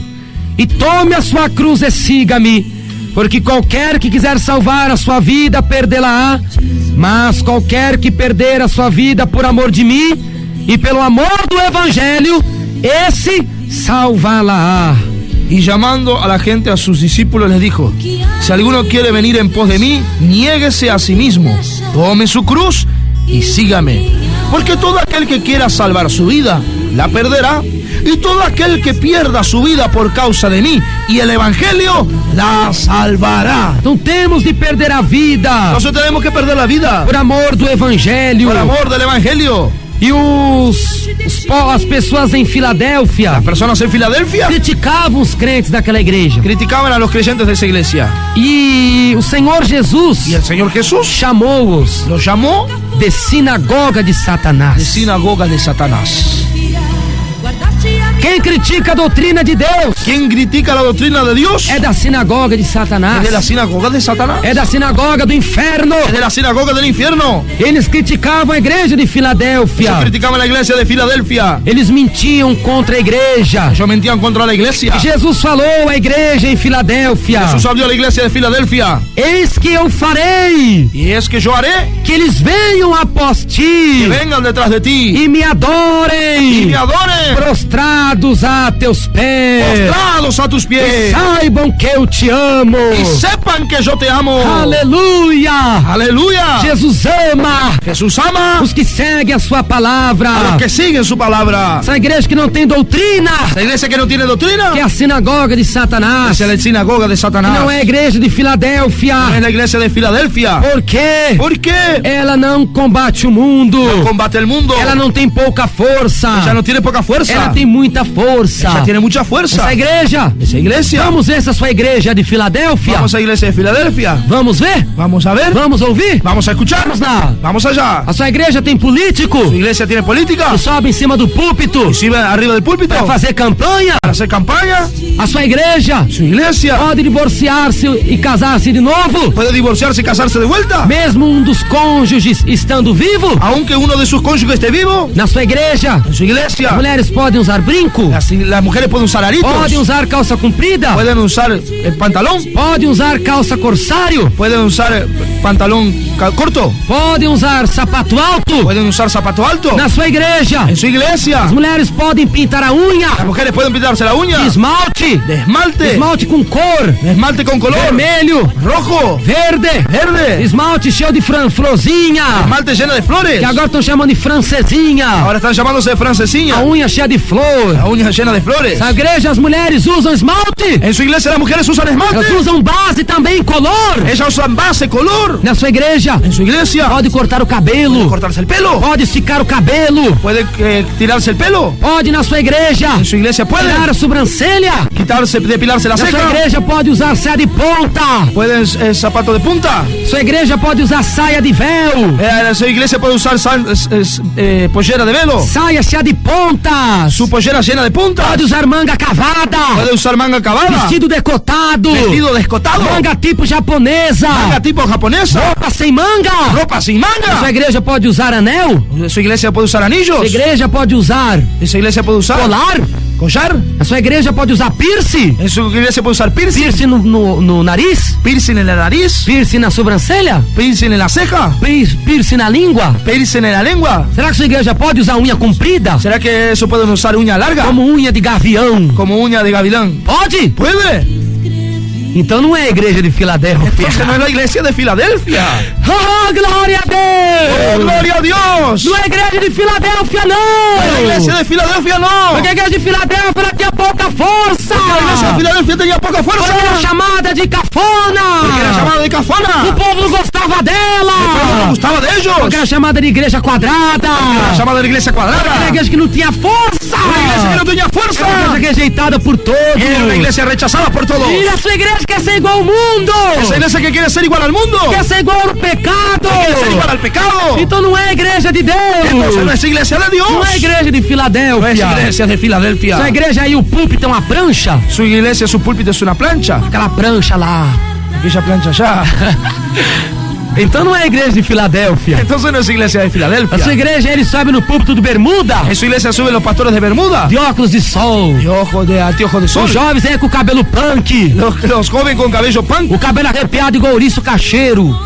e tome a sua cruz e siga-me, porque qualquer que quiser salvar a sua vida, perdê-la-á, mas qualquer que perder a sua vida por amor de mim e pelo amor do evangelho, esse salvá-la-á. Y llamando a la gente, a sus discípulos, les dijo: si alguno quiere venir en pos de mí, niéguese a sí mismo, tome su cruz y sígame. Porque todo aquel que quiera salvar su vida, la perderá. Y todo aquel que pierda su vida por causa de mí y el evangelio, la salvará. Não temos de perder a vida Nosotros tenemos que perder la vida por amor do evangelho. por amor del evangelio. E as pessoas em Filadélfia Las personas en Filadelfia criticavam os crentes daquela igreja. criticaban a los creyentes de esa iglesia. E o Senhor Jesus Y el Señor Jesús chamou-os los llamó de sinagoga de de Satanás. sinagoga de Satanás. Quem critica a doutrina de Deus ¿Quién critica la doctrina de Dios? é da sinagoga de Satanás. Es de la sinagoga de Satanás. É da sinagoga do inferno. Es de la sinagoga del infierno. Eles criticavam a igreja de Filadélfia. Ellos criticaban la iglesia de Filadelfia. Eles mentiam contra a igreja. Ellos mentían contra la iglesia. Jesus falou à igreja em Filadélfia: Jesús habló a la iglesia de Filadelfia: eis que eu farei y es que yo haré que eles venham após ti que vengan detrás de ti e me y adorem, me adoren, prostrados a teus pés, postrados a tus e pies, saibam que eu te amo. y sepan que yo te amo. Aleluia! Aleluya. Jesus ama Jesús ama os que seguem a sua a palavra. los que siguen su palabra. Essa igreja que não tem doutrina, La iglesia que no tiene doctrina que é a sinagoga de Satanás, es la sinagoga de Satanás. não é a igreja de No es Filadélfia. la iglesia de Filadelfia. Por quê? Porque Ela não combate o mundo. combate el mundo. Ela não tem pouca força. Ya no tiene poca fuerza. Ela tem muita força. Ya tiene mucha fuerza. Essa igreja. Esa iglesia. Vamos ver essa sua igreja de Filadélfia. Vamos a la iglesia de Filadelfia. Vamos ver? Vamos a ver. Vamos ouvir? Vamos a escuchar. Vamos lá. Vamos allá. A sua igreja tem político Su iglesia tiene política. que sobe em cima do púlpito Y sube arriba del púlpito para fazer campanha. para hacer campaña. A sua igreja Su iglesia pode divorciar-se e casar-se de novo, puede divorciarse y casarse de vuelta. mesmo um dos cônjuges estando vivo. Aunque uno de sus cónyuges esté vivo. Na sua igreja, En su iglesia mulheres podem usar brinco, las mujeres pueden usar aritos. podem usar calça comprida, Pueden usar el pantalón. podem usar calça corsário, Pueden usar pantalón corto? Podem usar sapato alto? ¿Pueden usar zapato alto? Na sua igreja, En su iglesia. as mulheres podem pintar a unha Las mujeres pueden pintarse la uña. de esmalte, De esmalte. esmalte com cor, De esmalte con color. vermelho, Rojo. verde, Verde. esmalte cheio de florzinha, Esmalte llena de flores. que agora estão chamando de francesinha, Ahora están llamándose a francesinha. unha cheia de flor. La uña llena de flores. Na igreja as mulheres usam esmalte, En su iglesia las mujeres usan esmalte. elas usam base também em color. Ellas usan base, color. Na sua igreja, En su iglesia pode cortar o cabelo, cortarse el pelo. pode esticar o cabelo, Puede tirarse el pelo. pode na sua igreja En su iglesia pueden tirar a sobrancelha. quitarse, depilarse la Na sua ceja. igreja pode usar saia de ponta. Pueden zapato de punta. Sua igreja pode usar saia de véu, En su iglesia puede usar pollera de velo. saia cheia de pontas. Su pollera llena de punta. Pode usar manga cavada, Puede usar manga acabada. vestido decotado, Vestido descotado. manga tipo japonesa, Manga tipo japonesa. roupa sem manga. Ropa sin Sua manga. igreja pode usar anel, Su iglesia puede usar anillos. sua igreja pode usar En su iglesia puede usar colar, collar. a sua igreja pode usar piercing, En su iglesia puede usar piercing. piercing no nariz, Piercing en la nariz. piercing na sobrancelha, Piercing en la ceja. piercing na língua. Piercing en la lengua. Será que sua igreja pode usar unha comprida, ¿Será que eso pueden usar uña larga? como unha de gavião? Como uña de gavilán. Pode? ¿Puede? Então não é a igreja de Filadélfia. Entonces no es la iglesia de Filadelfia. Oh, glória a ¡Oh, Deus! gloria a Dios! Não é a igreja de Filadélfia, La não! iglesia de Filadelfia no. Porque a igreja de Filadélfia ela tinha pouca força! La iglesia de Filadelfia tenía poca fuerza. Porque era chamada de cafona! Porque era llamada de O cafona. povo não gostava No dela! gustaba de ellos. Porque era chamada de igreja quadrada! Era llamada de iglesia Era cuadrada. uma igreja que não tinha força! Una iglesia que no tenía fuerza. Era uma igreja rejeitada por todos! Era una iglesia rechazada por todos. E a sua igreja quer ser igual ao mundo! Esa iglesia que quiere ser igual al mundo. Quer ser igual ao pecado! Quiere ser igual al pecado. Então não é a igreja de Entonces no Deus! es iglesia de Dios. Não é a igreja de No es Filadélfia! iglesia de Filadelfia. Sua igreja aí, o púlpito é uma prancha? Su iglesia, su púlpito es una plancha. Aquela prancha lá. Aquella plancha allá. Então não é a igreja de Filadélfia. Entonces no es iglesia de A sua Filadelfia. igreja, ele sobe no púlpito do Bermuda, En su iglesia suben los pastores de Bermuda. de óculos de sol. De ojos de anteojos de sol. Os jovens é com o cabelo punk, Los jóvenes con cabello punk. o cabelo arrepiado igual ouriço cacheiro.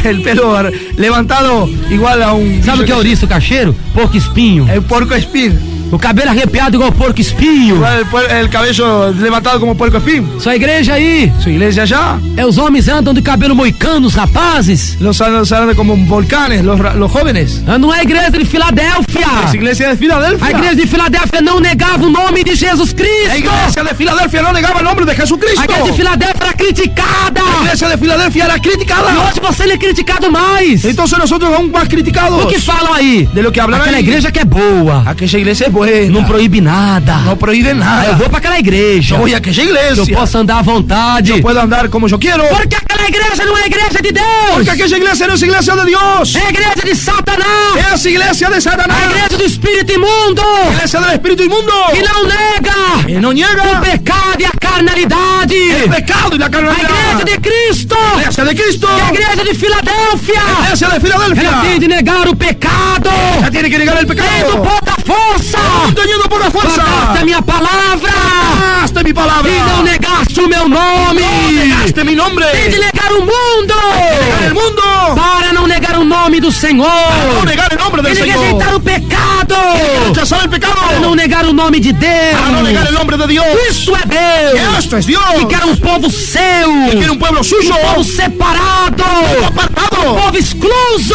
El pelo levantado igual a un... Sabe o que é ouriço cacheiro? Porco espinho. El puerco espín. O cabelo arrepiado igual porco espinho. Igual el cabello levantado como puerco espín. Sua igreja aí, Su iglesia allá. os homens andam de cabelo moicano, os rapazes. Los andan como volcanes, los jóvenes. Não é a igreja de Filadélfia. Es iglesia de A Filadelfia. igreja de Filadélfia não negava o nome de Jesus La Cristo. iglesia de Filadelfia no negaba el nombre de Jesucristo. A igreja de Filadélfia era criticada. La iglesia de Filadelfia era E criticada. hoje você é criticado mais. Entonces nosotros aún más criticados. O que falam aí? De lo que hablan Aquela ahí. igreja que é boa. Aquella iglesia es buena. Não proíbe nada. No prohíbe Ah, eu nada. vou pra aquela igreja. Yo voy a aquella Eu iglesia. posso andar à vontade. Yo puedo andar como yo quiero. Porque aquela igreja não é a igreja de Deus. Porque aquella iglesia no es iglesia de Dios. É a igreja de Satanás. Es iglesia de Satanás. A igreja do espírito imundo. Iglesia del espíritu inmundo. Que não nega Que no o niega pecado e a carnalidade. el pecado y la A igreja carnalidad. de Cristo. Iglesia de Cristo. Que a igreja de Filadélfia. Iglesia de Ela tem Filadelfia. de negar o pecado. Ya tiene que negar el Tendo pecado. pouca força. Teniendo poca Guardaste a fuerza. minha palavra. Hasta mi palabra. E não negaste o meu nome. Negaste mi nombre. Tem de negar o mundo. Negar el mundo. Para não negar o nome do Senhor. No negar el nombre Tem del de Señor. rejeitar o pecado. Rechazar el pecado. Para não negar o nome de Para no negar el Deus. nombre de Dios. Isto é Deus. Esto es Dios. Que quer um povo seu. Que quiere un pueblo suyo. Um povo separado. Apartado. Um povo excluso.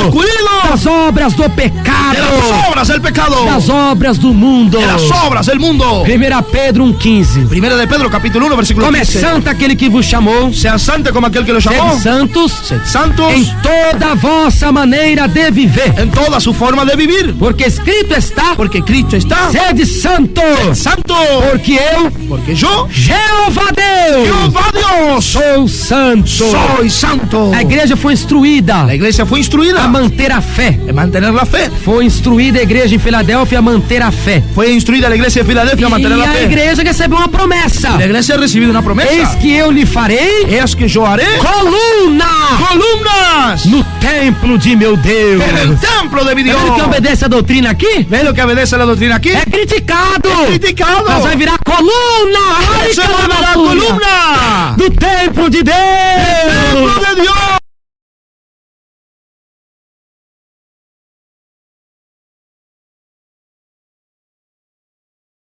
Excluido. Das obras do De pecado. las obras del pecado. Das obras do mundo. De las obras del mundo. 1 Pedro 1,15. Primera de Pedro, capítulo 1, versículo Como é 15. santo aquele que vos chamou. Sean santos como aquel que los llamó. Sede santos Sed santos em toda a vossa maneira de viver. en toda su forma de vivir. Porque escrito está, Porque Cristo está sede santo, santo. porque eu, Porque yo, Jeová Deus, Jehová Dios, sou santo. soy santo. A igreja foi instruída La iglesia fue a instruida manter a fé. en mantener la fe. Foi instruída a igreja em Filadélfia a manter a fé. Fue instruida la iglesia de Filadelfia a mantener E la a fe. igreja recebeu uma promessa. La iglesia ha recibido una Eis promesa. que eu lhe farei Es que yo haré coluna columnas no templo de meu Deus. en el templo de mi Tá Dios. vendo que obedece a doutrina aqui? ¿Ves lo que obedece la doctrina aquí? É criticado. criticado. Mas vai virar coluna. Ai, Se que volverá maravilha. columna Do templo de del templo Deus. de Dios.